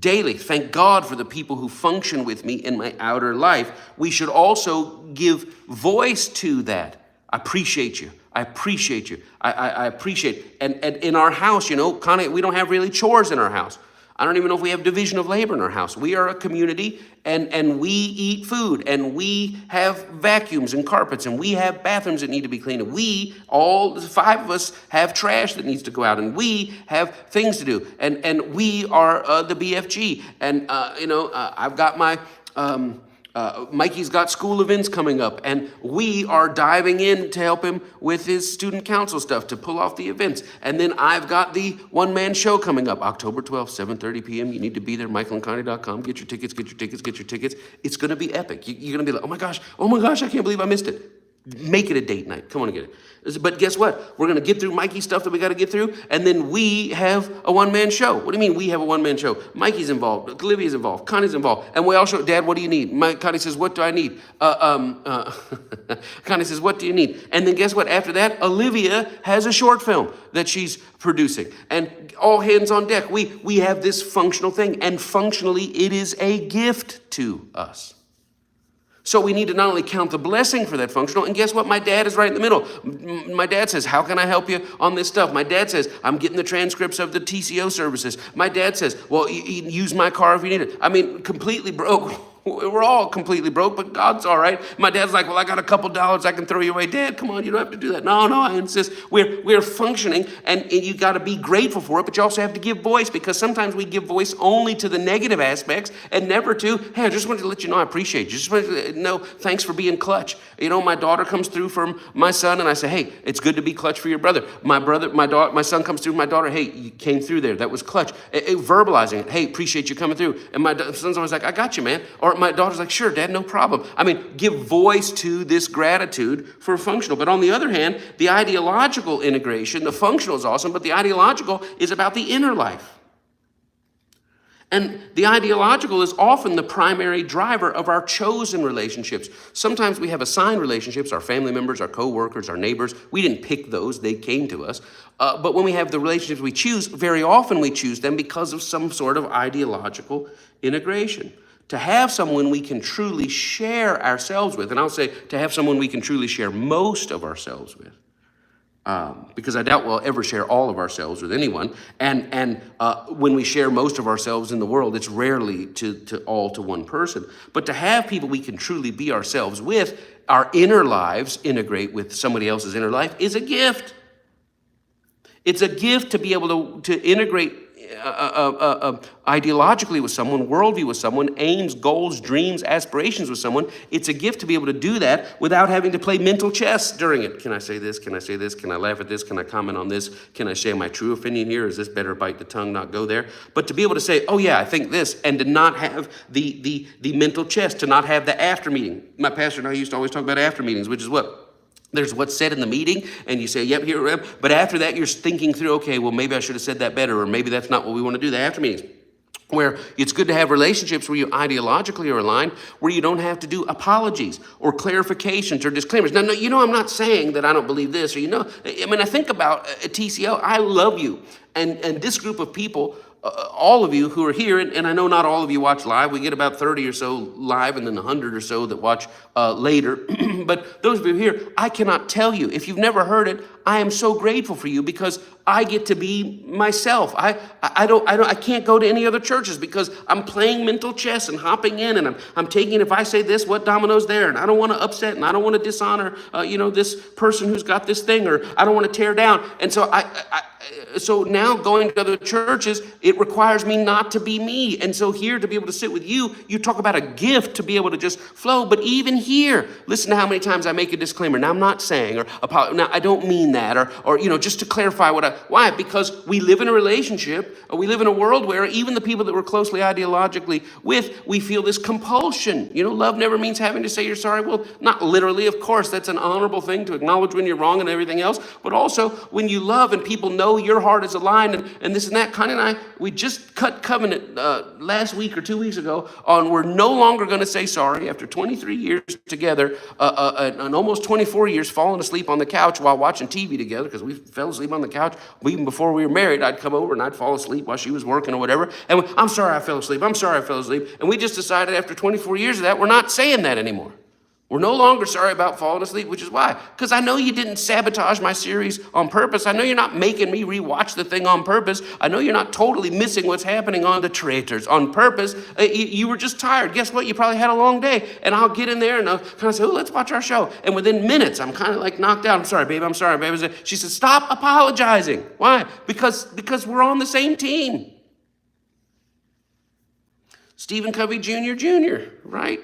S1: Thank God for the people who function with me in my outer life. We should also give voice to that. I appreciate you. I appreciate. And in our house, Connie, we don't have really chores in our house. I don't even know if we have division of labor in our house. We are a community and we eat food and we have vacuums and carpets and we have bathrooms that need to be cleaned. And we, all the 5 of us, have trash that needs to go out and we have things to do. And we are the BFG. And, I've got my Mikey's got school events coming up, and we are diving in to help him with his student council stuff to pull off the events. And then I've got the one-man show coming up, October 12th, 7:30 p.m. You need to be there, michaelandconnie.com. Get your tickets, get your tickets, get your tickets. It's going to be epic. You're going to be like, oh my gosh, I can't believe I missed it. Make it a date night. Come on and get it. But guess what? We're going to get through Mikey's stuff that we got to get through, and then we have a one-man show. What do you mean we have a one-man show? Mikey's involved. Olivia's involved. Connie's involved. And we all show, Dad, what do you need? Connie says, what do I need? Connie says, what do you need? And then guess what? After that, Olivia has a short film that she's producing. And all hands on deck. We have this functional thing, and functionally, it is a gift to us. So we need to not only count the blessing for that functional, and guess what? My dad is right in the middle. My dad says, how can I help you on this stuff? My dad says, I'm getting the transcripts of the TCO services. My dad says, well, you can use my car if you need it. I mean, completely broke. We're all completely broke, but God's all right. My dad's like, well, I got a couple dollars I can throw you away. Dad, come on, you don't have to do that. No, I insist. We're functioning, and you got to be grateful for it, but you also have to give voice, because sometimes we give voice only to the negative aspects and never to, hey, I just wanted to let you know I appreciate you. Just wanted to know, thanks for being clutch. You know, my daughter comes through from my son, and I say, hey, it's good to be clutch for your brother. My son comes through from my daughter, hey, you came through there. That was clutch. Verbalizing it, hey, appreciate you coming through. And my son's always like, I got you, man. Or my daughter's like, sure, Dad, no problem. I mean, give voice to this gratitude for functional. But on the other hand, the ideological integration, the functional is awesome, but the ideological is about the inner life. And the ideological is often the primary driver of our chosen relationships. Sometimes we have assigned relationships, our family members, our co-workers, our neighbors. We didn't pick those, they came to us. But when we have the relationships we choose, very often we choose them because of some sort of ideological integration. To have someone we can truly share ourselves with, and I'll say to have someone we can truly share most of ourselves with, because I doubt we'll ever share all of ourselves with anyone. And when we share most of ourselves in the world, it's rarely to one person. But to have people we can truly be ourselves with, our inner lives integrate with somebody else's inner life, is a gift. It's a gift to be able to integrate ideologically with someone, worldview with someone, aims, goals, dreams, aspirations with someone. It's a gift to be able to do that without having to play mental chess during it. Can I say this? Can I say this? Can I laugh at this? Can I comment on this? Can I share my true opinion here? Is this better bite the tongue, not go there? But to be able to say, oh yeah, I think this, and to not have the mental chess, to not have the after meeting. My pastor and I used to always talk about after meetings, which is what? There's what's said in the meeting, and you say, yep, here I am. But after that, you're thinking through, okay, well, maybe I should have said that better, or maybe that's not what we want to do, the after meetings. Where it's good to have relationships where you ideologically are aligned, where you don't have to do apologies or clarifications or disclaimers. Now, no, you know, I'm not saying that I don't believe this, or I think about TCO, I love you. And this group of people, all of you who are here, and I know not all of you watch live. We get about 30 or so live and then 100 or so that watch later. But those of you here, I cannot tell you. If you've never heard it, I am so grateful for you because I get to be myself. I can't go to any other churches because I'm playing mental chess and hopping in and I'm taking, if I say this, what domino's there? And I don't want to upset and I don't want to dishonor, this person who's got this thing, or I don't want to tear down. And so so now going to other churches, it requires me not to be me. And so here to be able to sit with you, you talk about a gift to be able to just flow. But even here, listen to how many times I make a disclaimer. Now I'm not saying, now I don't mean that, or just to clarify why? Because we live in a relationship, or we live in a world where even the people that we're closely ideologically with, we feel this compulsion. Love never means having to say you're sorry. Well, not literally, of course, that's an honorable thing to acknowledge when you're wrong and everything else. But also when you love and people know your heart is aligned and this and that. Connie and I, we just cut covenant last week or 2 weeks ago on we're no longer going to say sorry after 23 years together and almost 24 years falling asleep on the couch while watching TV together, because we fell asleep on the couch. Even before we were married, I'd come over and I'd fall asleep while she was working or whatever. And I'm sorry I fell asleep. I'm sorry I fell asleep. And we just decided after 24 years of that, we're not saying that anymore. We're no longer sorry about falling asleep, which is why. Because I know you didn't sabotage my series on purpose. I know you're not making me rewatch the thing on purpose. I know you're not totally missing what's happening on the traitors on purpose. You were just tired. Guess what? You probably had a long day. And I'll get in there and I'll kind of say, let's watch our show. And within minutes, I'm kind of like knocked out. I'm sorry, babe. I'm sorry, babe. She said, stop apologizing. Why? Because we're on the same team. Stephen Covey Jr., right?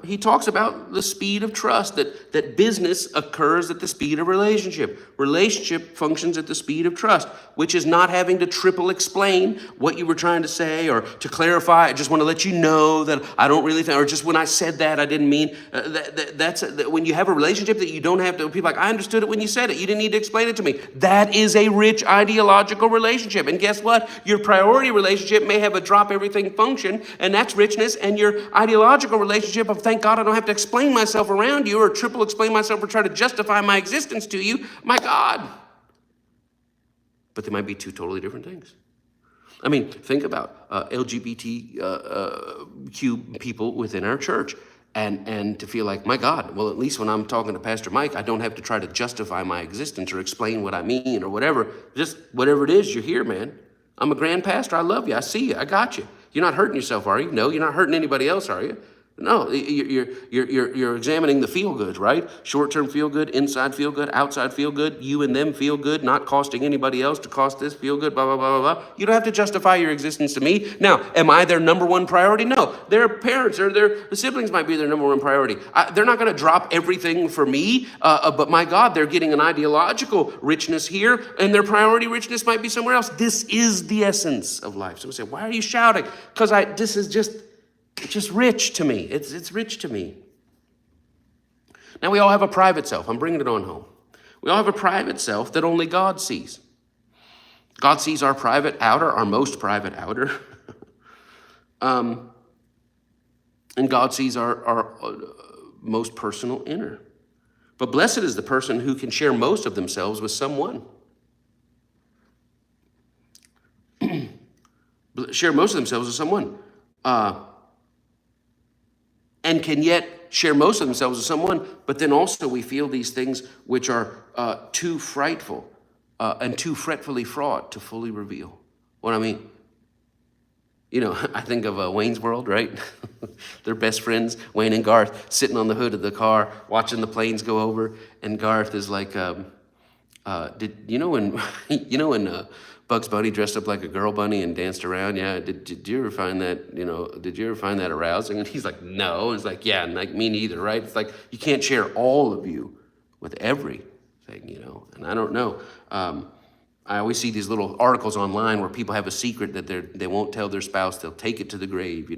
S1: He talks about the speed of trust, that business occurs at the speed of relationship. Relationship functions at the speed of trust, which is not having to triple explain what you were trying to say or to clarify. I just want to let you know that I don't really think, or just when I said that, I didn't mean. That's when you have a relationship that you don't have to, people are like, I understood it when you said it. You didn't need to explain it to me. That is a rich ideological relationship. And guess what? Your priority relationship may have a drop everything function, and that's richness, and your ideological relationship of thank God I don't have to explain myself around you or triple explain myself or try to justify my existence to you. My God. But they might be two totally different things. I mean, think about LGBTQ people within our church and to feel like, my God, well, at least when I'm talking to Pastor Mike, I don't have to try to justify my existence or explain what I mean or whatever. Just whatever it is, you're here, man. I'm a grand pastor. I love you. I see you. I got you. You're not hurting yourself, are you? No, you're not hurting anybody else, are you? No, you're examining the feel good, right? Short-term feel good, inside feel good, outside feel good, you and them feel good, not costing anybody else to cost this feel good, blah, blah, blah, blah, blah. You don't have to justify your existence to me. Now, am I their number one priority? No. Their parents or their siblings might be their number one priority. They're not going to drop everything for me, but my God, they're getting an ideological richness here, and their priority richness might be somewhere else. This is the essence of life. Someone say, why are you shouting? Because this is just... It's just rich to me. It's rich to me. Now, we all have a private self. I'm bringing it on home. We all have a private self that only God sees. God sees our private outer, our most private outer. And God sees our most personal inner. But blessed is the person who can share most of themselves with someone. Share most of themselves with someone. And can yet share most of themselves with someone, but then also we feel these things which are too frightful and too fretfully fraught to fully reveal. What I mean? You know, I think of Wayne's World, right? They're best friends, Wayne and Garth, sitting on the hood of the car, watching the planes go over, and Garth is like, did you know when Bugs Bunny dressed up like a girl bunny and danced around? Yeah, did you ever find that, did you ever find that arousing? And he's like, no. And it's like, yeah, like me neither, right? It's like you can't share all of you with everything, and I don't know. I always see these little articles online where people have a secret that they won't tell their spouse. They'll take it to the grave,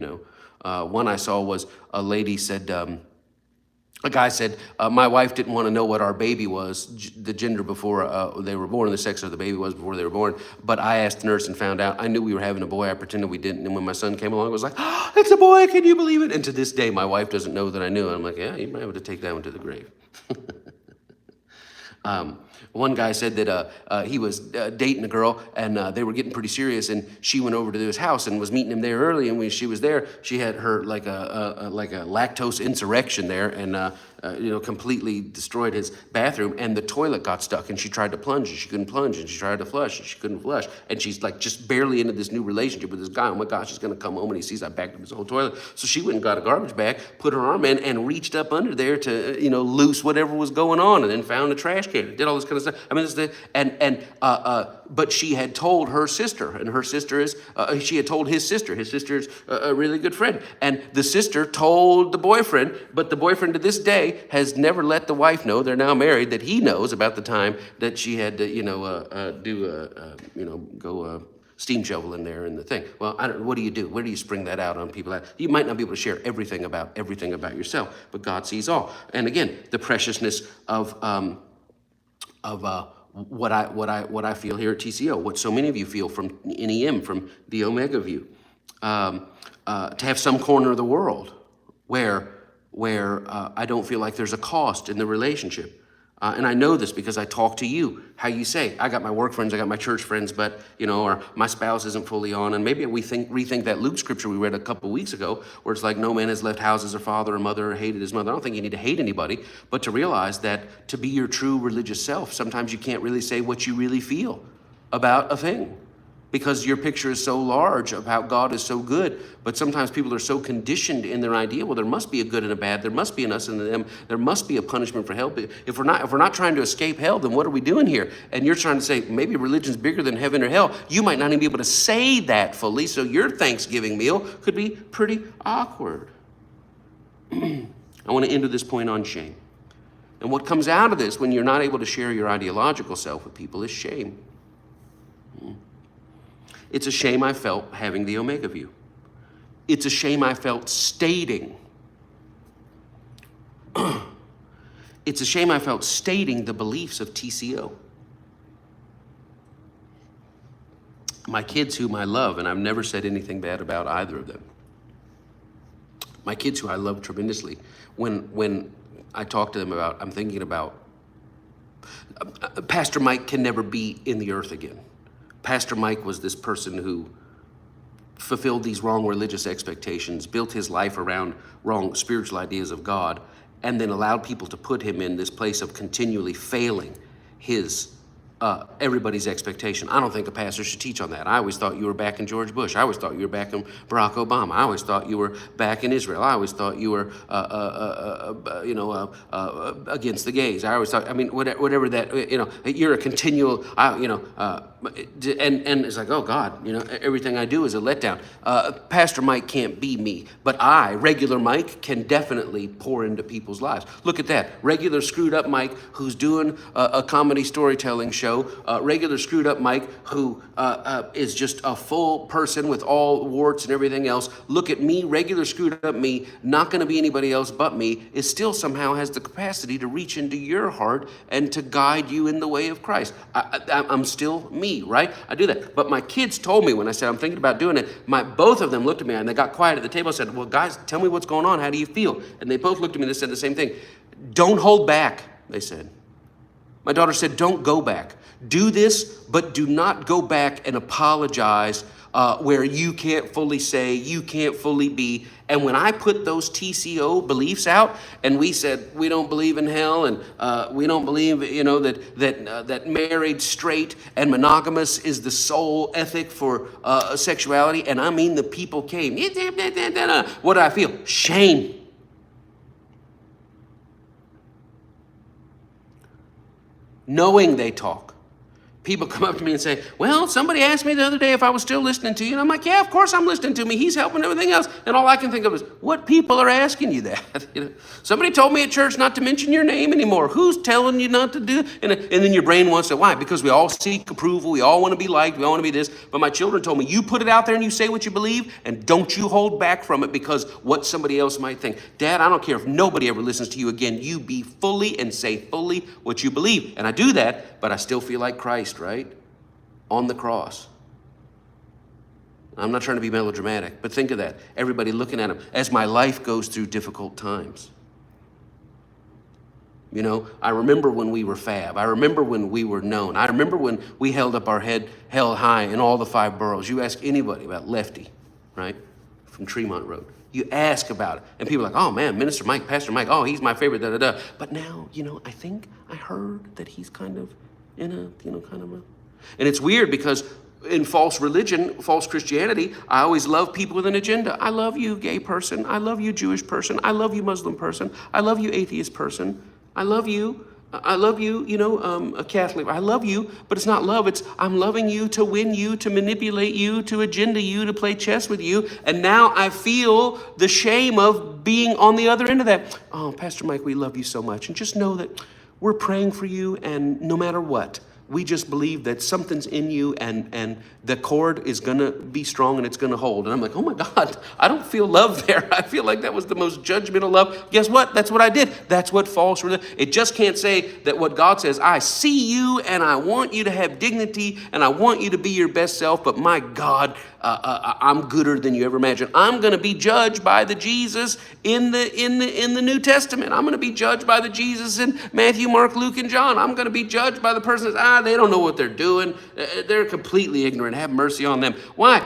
S1: One I saw was a lady said, a guy said, my wife didn't want to know what our baby was, the gender before they were born, the sex of the baby was before they were born. But I asked the nurse and found out. I knew we were having a boy. I pretended we didn't. And when my son came along, I was like, oh, it's a boy. Can you believe it? And to this day, my wife doesn't know that I knew. And I'm like, yeah, you might have to take that one to the grave. One guy said that he was dating a girl, and they were getting pretty serious, and she went over to his house and was meeting him there early, and when she was there, she had her like a lactose insurrection there, and completely destroyed his bathroom, and the toilet got stuck, and she tried to plunge, and she couldn't plunge, and she tried to flush, and she couldn't flush, and she's like just barely into this new relationship with this guy. Oh my gosh, he's gonna come home, and he sees I backed up his whole toilet. So she went and got a garbage bag, put her arm in, and reached up under there to loose whatever was going on, and then found a trash can, and did all this kind of stuff. I mean, but she had told her sister, and her sister is, she had told his sister. His sister's a really good friend. And the sister told the boyfriend, but the boyfriend to this day has never let the wife know, they're now married, that he knows about the time that she had to, go steam shovel in there and the thing. Well, I don't know, what do you do? Where do you spring that out on people? You might not be able to share everything about yourself, but God sees all. And again, the preciousness of what I feel here at TCO, what so many of you feel from NEM, from the Omega view, to have some corner of the world where I don't feel like there's a cost in the relationship. And I know this because I talk to you, how you say, I got my work friends, I got my church friends, but, or my spouse isn't fully on. And maybe we rethink that Luke scripture we read a couple of weeks ago, where it's like, no man has left houses or father or mother or hated his mother. I don't think you need to hate anybody, but to realize that to be your true religious self, sometimes you can't really say what you really feel about a thing, because your picture is so large of how God is so good. But sometimes people are so conditioned in their idea, well, there must be a good and a bad, there must be an us and a them, there must be a punishment for hell. If we're not trying to escape hell, then what are we doing here? And you're trying to say, maybe religion's bigger than heaven or hell. You might not even be able to say that fully, so your Thanksgiving meal could be pretty awkward. I want to end with this point on shame. And what comes out of this when you're not able to share your ideological self with people is shame. It's a shame I felt having the Omega view. It's a shame I felt stating. It's a shame I felt stating the beliefs of TCO. My kids, whom I love, and I've never said anything bad about either of them. My kids, who I love tremendously, when I talk to them about, I'm thinking about, Pastor Mike can never be in the earth again. Pastor Mike was this person who fulfilled these wrong religious expectations, built his life around wrong spiritual ideas of God, and then allowed people to put him in this place of continually failing his everybody's expectation. I don't think a pastor should teach on that. I always thought you were back in George Bush. I always thought you were back in Barack Obama. I always thought you were back in Israel. I always thought you were, against the gays. I always thought, I mean, whatever that, you're a continual, and it's like, oh God, everything I do is a letdown. Pastor Mike can't be me, but I, regular Mike, can definitely pour into people's lives. Look at that, regular screwed up Mike who's doing a comedy storytelling show. Regular screwed up Mike who is just a full person with all warts and everything else. Look at me, regular screwed up me, not going to be anybody else but me, is still somehow has the capacity to reach into your heart and to guide you in the way of Christ. I'm still me, right? I do that. But my kids told me when I said I'm thinking about doing it, both of them looked at me and they got quiet at the table and said, well, guys, tell me what's going on. How do you feel? And they both looked at me and they said the same thing. Don't hold back, they said. My daughter said, don't go back. Do this, but do not go back and apologize where you can't fully say, you can't fully be. And when I put those TCO beliefs out, and we said we don't believe in hell, and we don't believe, that married, straight, and monogamous is the sole ethic for sexuality, and I mean the people came. What do I feel? Shame. Knowing they talk. People come up to me and say, well, somebody asked me the other day if I was still listening to you. And I'm like, yeah, of course I'm listening to me. He's helping everything else. And all I can think of is, what people are asking you that? Somebody told me at church not to mention your name anymore. Who's telling you not to do? And then your brain wants to, why? Because we all seek approval. We all want to be liked. We all want to be this. But my children told me, you put it out there and you say what you believe, and don't you hold back from it because what somebody else might think. Dad, I don't care if nobody ever listens to you again. You be fully and say fully what you believe. And I do that, but I still feel like Christ, right? On the cross. I'm not trying to be melodramatic, but think of that. Everybody looking at him as my life goes through difficult times. I remember when we were fab. I remember when we were known. I remember when we held up our head held high in all the 5 boroughs. You ask anybody about Lefty, right? From Tremont Road. You ask about it, and people are like, oh man, Minister Mike, Pastor Mike, oh, he's my favorite, da da da. But now, I think I heard that he's kind of in a, kind of a... And it's weird because in false religion, false Christianity, I always love people with an agenda. I love you, gay person. I love you, Jewish person. I love you, Muslim person. I love you, atheist person. I love you. A Catholic. I love you, but it's not love. It's I'm loving you to win you, to manipulate you, to agenda you, to play chess with you. And now I feel the shame of being on the other end of that. Oh, Pastor Mike, we love you so much. And just know that we're praying for you, and no matter what, we just believe that something's in you and the cord is going to be strong and it's going to hold. And I'm like, oh my God, I don't feel love there. I feel like that was the most judgmental love. Guess what? That's what I did. That's what false religion. It just can't say that what God says, I see you and I want you to have dignity and I want you to be your best self. But my God, I'm gooder than you ever imagined. I'm going to be judged by the Jesus in the New Testament. I'm going to be judged by the Jesus in Matthew, Mark, Luke, and John. I'm going to be judged by the person that's, they don't know what they're doing. They're completely ignorant. Have mercy on them. Why?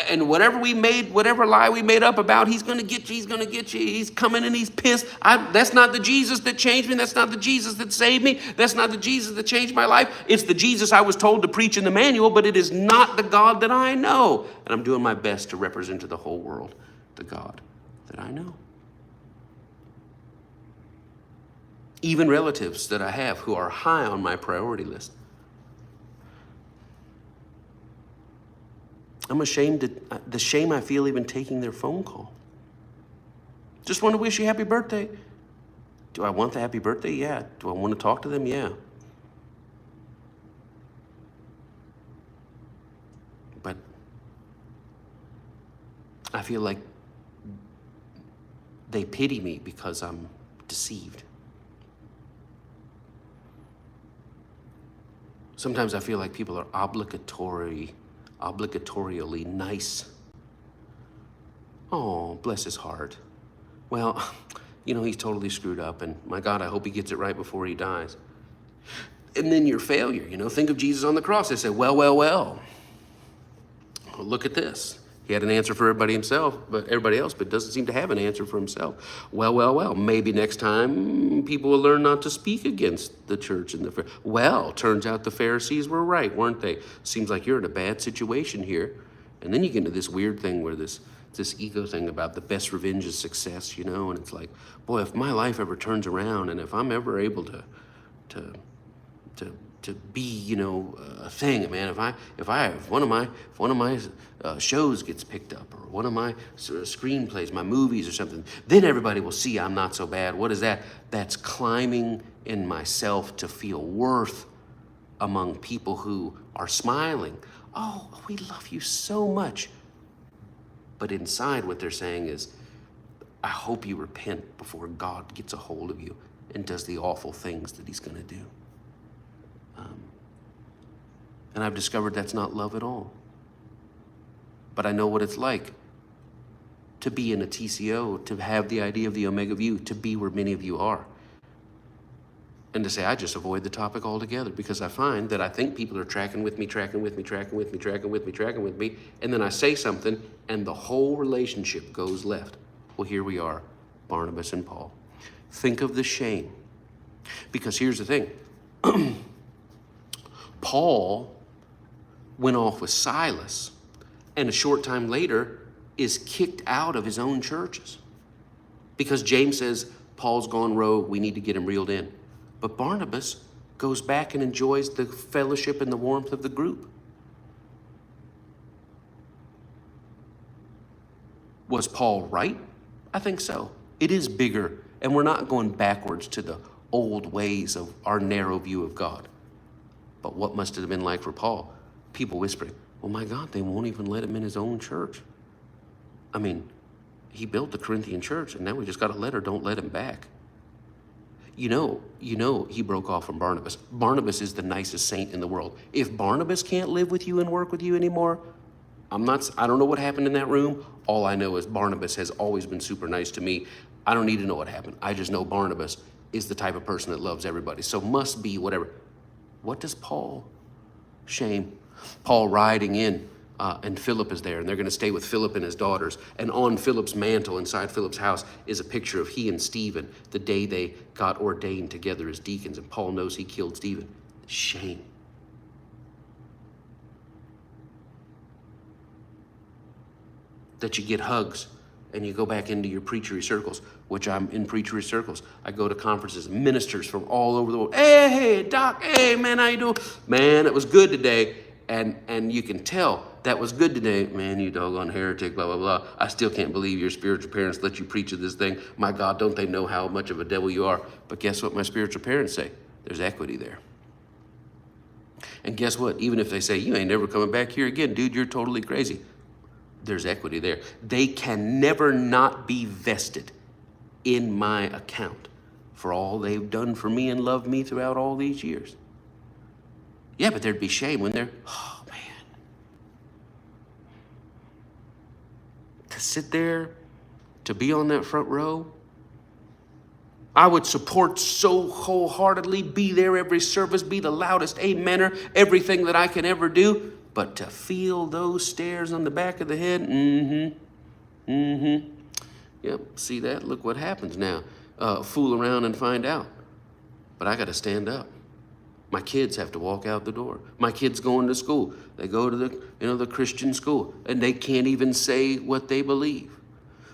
S1: And whatever lie we made up about, he's going to get you. He's going to get you. He's coming and he's pissed. That's not the Jesus that changed me. That's not the Jesus that saved me. That's not the Jesus that changed my life. It's the Jesus I was told to preach in the manual, but it is not the God that I know. And I'm doing my best to represent to the whole world the God that I know. Even relatives that I have who are high on my priority list. I'm ashamed the shame I feel even taking their phone call. just want to wish you happy birthday. Do I want the happy birthday? Yeah. Do I want to talk to them? Yeah. But I feel like they pity me because I'm deceived. Sometimes I feel like people are obligatorily nice. Oh, bless his heart. Well, he's totally screwed up, and my God, I hope he gets it right before he dies. And then your failure, think of Jesus on the cross. They say, well, look at this. He had an answer for everybody else, but doesn't seem to have an answer for himself. Well, maybe next time people will learn not to speak against the church and the Well, turns out the Pharisees were right, weren't they? Seems like you're in a bad situation here. And then you get into this weird thing where this ego thing about the best revenge is success, and it's like, boy, if my life ever turns around and if I'm ever able to be, a thing, man. If one of my shows gets picked up, or one of my screenplays, my movies or something, then everybody will see I'm not so bad. What is that? That's climbing in myself to feel worth among people who are smiling. Oh, we love you so much. But inside what they're saying is, I hope you repent before God gets a hold of you and does the awful things that he's going to do. And I've discovered that's not love at all. But I know what it's like to be in a TCO, to have the idea of the Omega View, to be where many of you are. And to say, I just avoid the topic altogether because I find that I think people are tracking with me, and then I say something and the whole relationship goes left. Well, here we are, Barnabas and Paul. Think of the shame. Because here's the thing. Paul went off with Silas, and a short time later is kicked out of his own churches. Because James says, Paul's gone rogue, we need to get him reeled in. But Barnabas goes back and enjoys the fellowship and the warmth of the group. Was Paul right? I think so. It is bigger, and we're not going backwards to the old ways of our narrow view of God. But what must it have been like for Paul? People whispering, oh my God, they won't even let him in his own church. I mean, he built the Corinthian church, and now we just got a letter, don't let him back. He broke off from Barnabas. Barnabas is the nicest saint in the world. If Barnabas can't live with you and work with you anymore, I don't know what happened in that room. All I know is Barnabas has always been super nice to me. I don't need to know what happened. I just know Barnabas is the type of person that loves everybody. So must be whatever. What does Paul? Shame. Paul riding in, and Philip is there, and they're going to stay with Philip and his daughters. And on Philip's mantle inside Philip's house is a picture of he and Stephen, the day they got ordained together as deacons. And Paul knows he killed Stephen. Shame. That you get hugs and you go back into your preachery circles, which I'm in preachery circles. I go to conferences, ministers from all over the world. Hey, doc, hey, man, how you doing? Man, it was good today. And you can tell that was good today. Man, you doggone heretic, blah, blah, blah. I still can't believe your spiritual parents let you preach of this thing. My God, don't they know how much of a devil you are? But guess what my spiritual parents say? There's equity there. And guess what? Even if they say, you ain't never coming back here again, dude, you're totally crazy. There's equity there. They can never not be vested in my account for all they've done for me and loved me throughout all these years. Yeah, but there'd be shame when they're, oh man. To sit there, to be on that front row, I would support so wholeheartedly, be there every service, be the loudest amener, everything that I can ever do. But to feel those stares on the back of the head, Yep, see that? Look what happens now. Fool around and find out. But I got to stand up. My kids have to walk out the door. My kids going to school. They go to the Christian school, and they can't even say what they believe.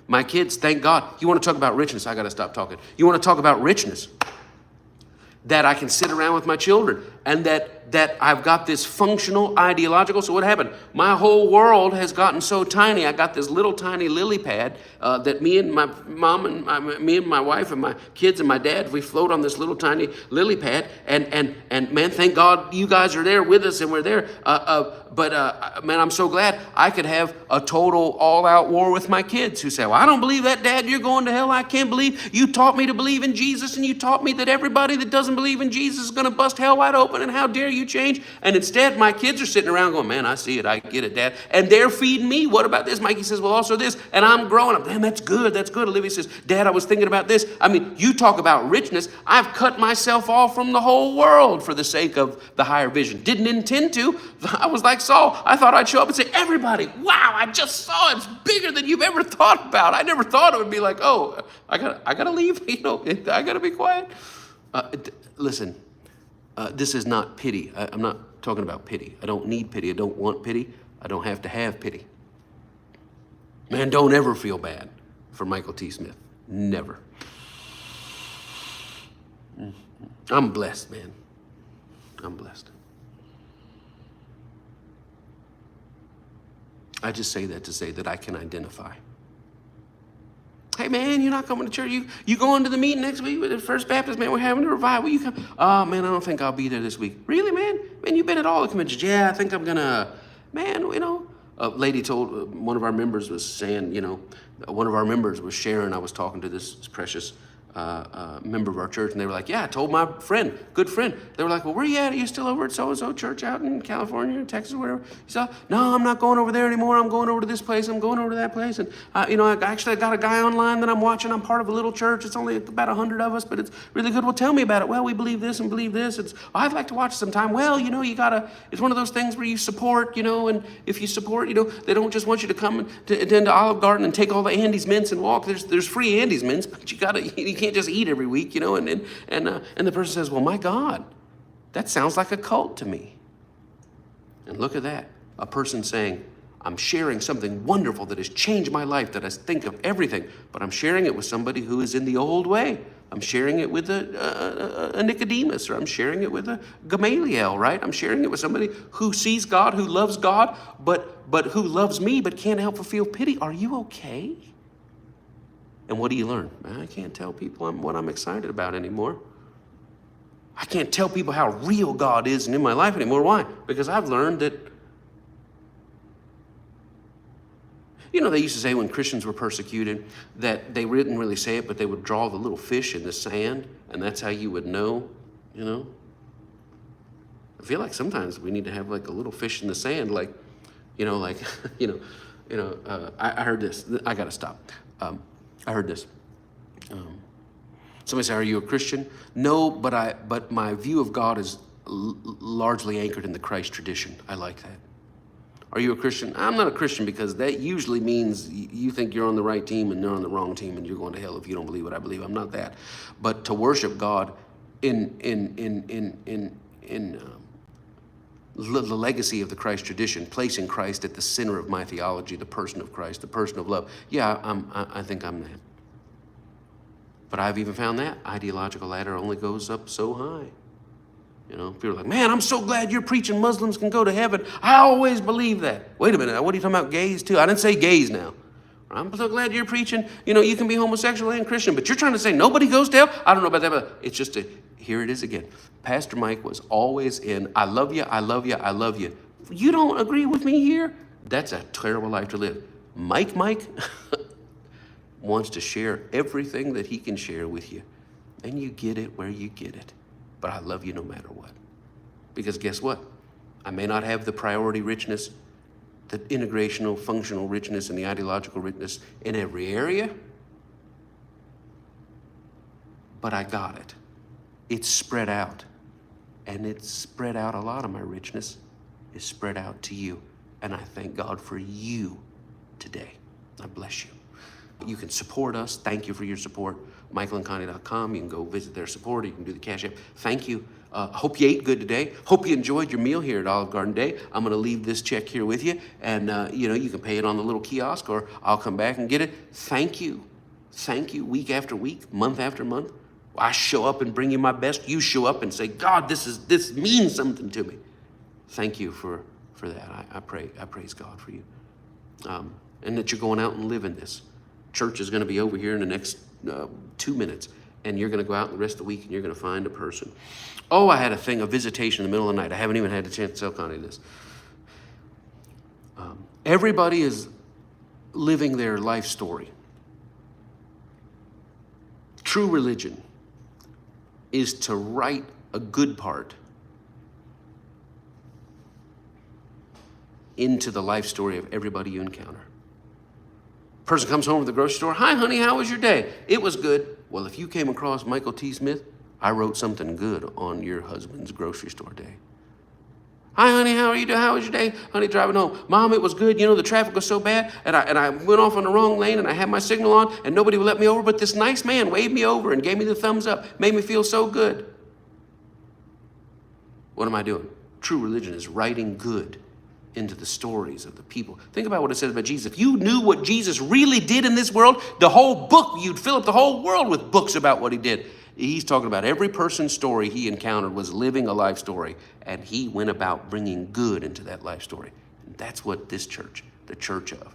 S1: My kids, thank God. You want to talk about richness? I got to stop talking. You want to talk about richness? That I can sit around with my children, and that that I've got this functional ideological. So what happened? My whole world has gotten so tiny. I got this little tiny lily pad that me and my mom and me and my wife and my kids and my dad, we float on this little tiny lily pad. And man, thank God you guys are there with us and we're there. But man, I'm so glad I could have a total all-out war with my kids who say, well, I don't believe that, Dad. You're going to hell. I can't believe you taught me to believe in Jesus, and you taught me that everybody that doesn't believe in Jesus is going to bust hell wide open, and how dare you change? And instead, my kids are sitting around going, man, I see it. I get it, Dad. And they're feeding me. What about this? Mikey says, well, also this. And I'm growing up. Man, that's good. That's good. Olivia says, Dad, I was thinking about this. I mean, you talk about richness. I've cut myself off from the whole world for the sake of the higher vision. Didn't intend to. I was like Saul. I thought I'd show up and say, everybody, wow, I just saw it's bigger than you've ever thought about. I never thought it would be like, oh, I gotta leave. You know, I gotta be quiet. Listen, this is not pity. I'm not talking about pity. I don't need pity. I don't want pity. I don't have to have pity. Man, don't ever feel bad for Michael T. Smith. Never. I'm blessed, man. I'm blessed. I just say that to say that I can identify. Hey, man, you're not coming to church. You going to the meeting next week with the First Baptist? Man, we're having a revival. You come? Oh, man, I don't think I'll be there this week. Really, man? Man, you've been at all the conventions. Yeah, I think I'm going to, man, you know. A lady told, one of our members was saying, you know, one of our members was sharing, I was talking to this precious member of our church, and they were like, yeah, I told my friend, good friend. They were like, well, where are you at? Are you still over at so-and-so church out in California or Texas or whatever? He said, no, I'm not going over there anymore. I'm going over to this place. I'm going over to that place. And, you know, I got a guy online that I'm watching. I'm part of a little church. It's only about 100 of us, but it's really good. Well, tell me about it. Well, we believe this and believe this. I'd like to watch it sometime. Well, you know, it's one of those things where you support, you know, and if you support, you know, they don't just want you to come into Olive Garden and take all the Andy's mints and walk. There's free Andy's mints, but you can't just eat every week, you know, and the person says, well, my God, that sounds like a cult to me. And look at that, a person saying, I'm sharing something wonderful that has changed my life, that I think of everything, but I'm sharing it with somebody who is in the old way. I'm sharing it with a Nicodemus, or I'm sharing it with a Gamaliel, right? I'm sharing it with somebody who sees God, who loves God, but who loves me, but can't help but feel pity. Are you okay? And what do you learn? I can't tell people what I'm excited about anymore. I can't tell people how real God is in my life anymore. Why? Because I've learned that, you know, they used to say when Christians were persecuted that they didn't really say it, but they would draw the little fish in the sand, and that's how you would know, you know. I feel like sometimes we need to have like a little fish in the sand, like, you know, like, I heard this. I got to stop. I heard this. Somebody say, are you a Christian? No, but my view of God is largely anchored in the Christ tradition. I like that. Are you a Christian? I'm not a Christian because that usually means you think you're on the right team and they're on the wrong team and you're going to hell if you don't believe what I believe. I'm not that. But to worship God in the legacy of the Christ tradition, placing Christ at the center of my theology, the person of Christ, the person of love. Yeah, I think I'm that. But I've even found that ideological ladder only goes up so high. You know, people are like, man, I'm so glad you're preaching Muslims can go to heaven. I always believe that. Wait a minute, what are you talking about, gays too? I didn't say gays now. I'm so glad you're preaching, you know, you can be homosexual and Christian, but you're trying to say nobody goes to hell? I don't know about that, but it's just here it is again. Pastor Mike was always in, I love you, I love you, I love you. You don't agree with me here? That's a terrible life to live. Mike wants to share everything that he can share with you. And you get it where you get it. But I love you no matter what. Because guess what? I may not have the priority richness, the integrational, functional richness, and the ideological richness in every area. But I got it. It's spread out. And it's spread out. A lot of my richness is spread out to you. And I thank God for you today. I bless you. You can support us. Thank you for your support. michaelandconnie.com. You can go visit their support. You can do the Cash App. Thank you. Hope you ate good today. Hope you enjoyed your meal here at Olive Garden Day. I'm going to leave this check here with you. And, you can pay it on the little kiosk or I'll come back and get it. Thank you. Thank you week after week, month after month I show up and bring you my best. You show up and say, God, this means something to me. Thank you for that. I praise God for you. And that you're going out and living this. Church is going to be over here in the next 2 minutes. And you're going to go out the rest of the week and you're going to find a person. Oh, I had a visitation in the middle of the night. I haven't even had a chance to tell Connie this. Everybody is living their life story. True religion is to write a good part into the life story of everybody you encounter. Person comes home from the grocery store. Hi, honey, how was your day? It was good. Well, if you came across Michael T. Smith, I wrote something good on your husband's grocery store day. Hi, honey, how are you doing? How was your day? Honey, driving home. Mom, it was good. You know, the traffic was so bad, and I went off on the wrong lane, and I had my signal on, and nobody would let me over, but this nice man waved me over and gave me the thumbs up, made me feel so good. What am I doing? True religion is writing good into the stories of the people. Think about what it says about Jesus. If you knew what Jesus really did in this world, the whole book, you'd fill up the whole world with books about what he did. He's talking about every person's story he encountered was living a life story, and he went about bringing good into that life story. And that's what this church, the church of,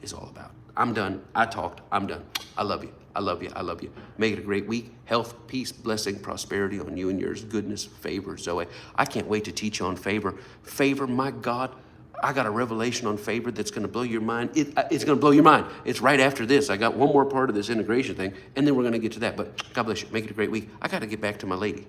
S1: is all about. I'm done. I talked. I'm done. I love you. I love you. I love you. Make it a great week. Health, peace, blessing, prosperity on you and yours. Goodness, favor, Zoe. I can't wait to teach you on favor. Favor, my God. I got a revelation on favor that's going to blow your mind. It's going to blow your mind. It's right after this. I got one more part of this integration thing, and then we're going to get to that. But God bless you. Make it a great week. I got to get back to my lady.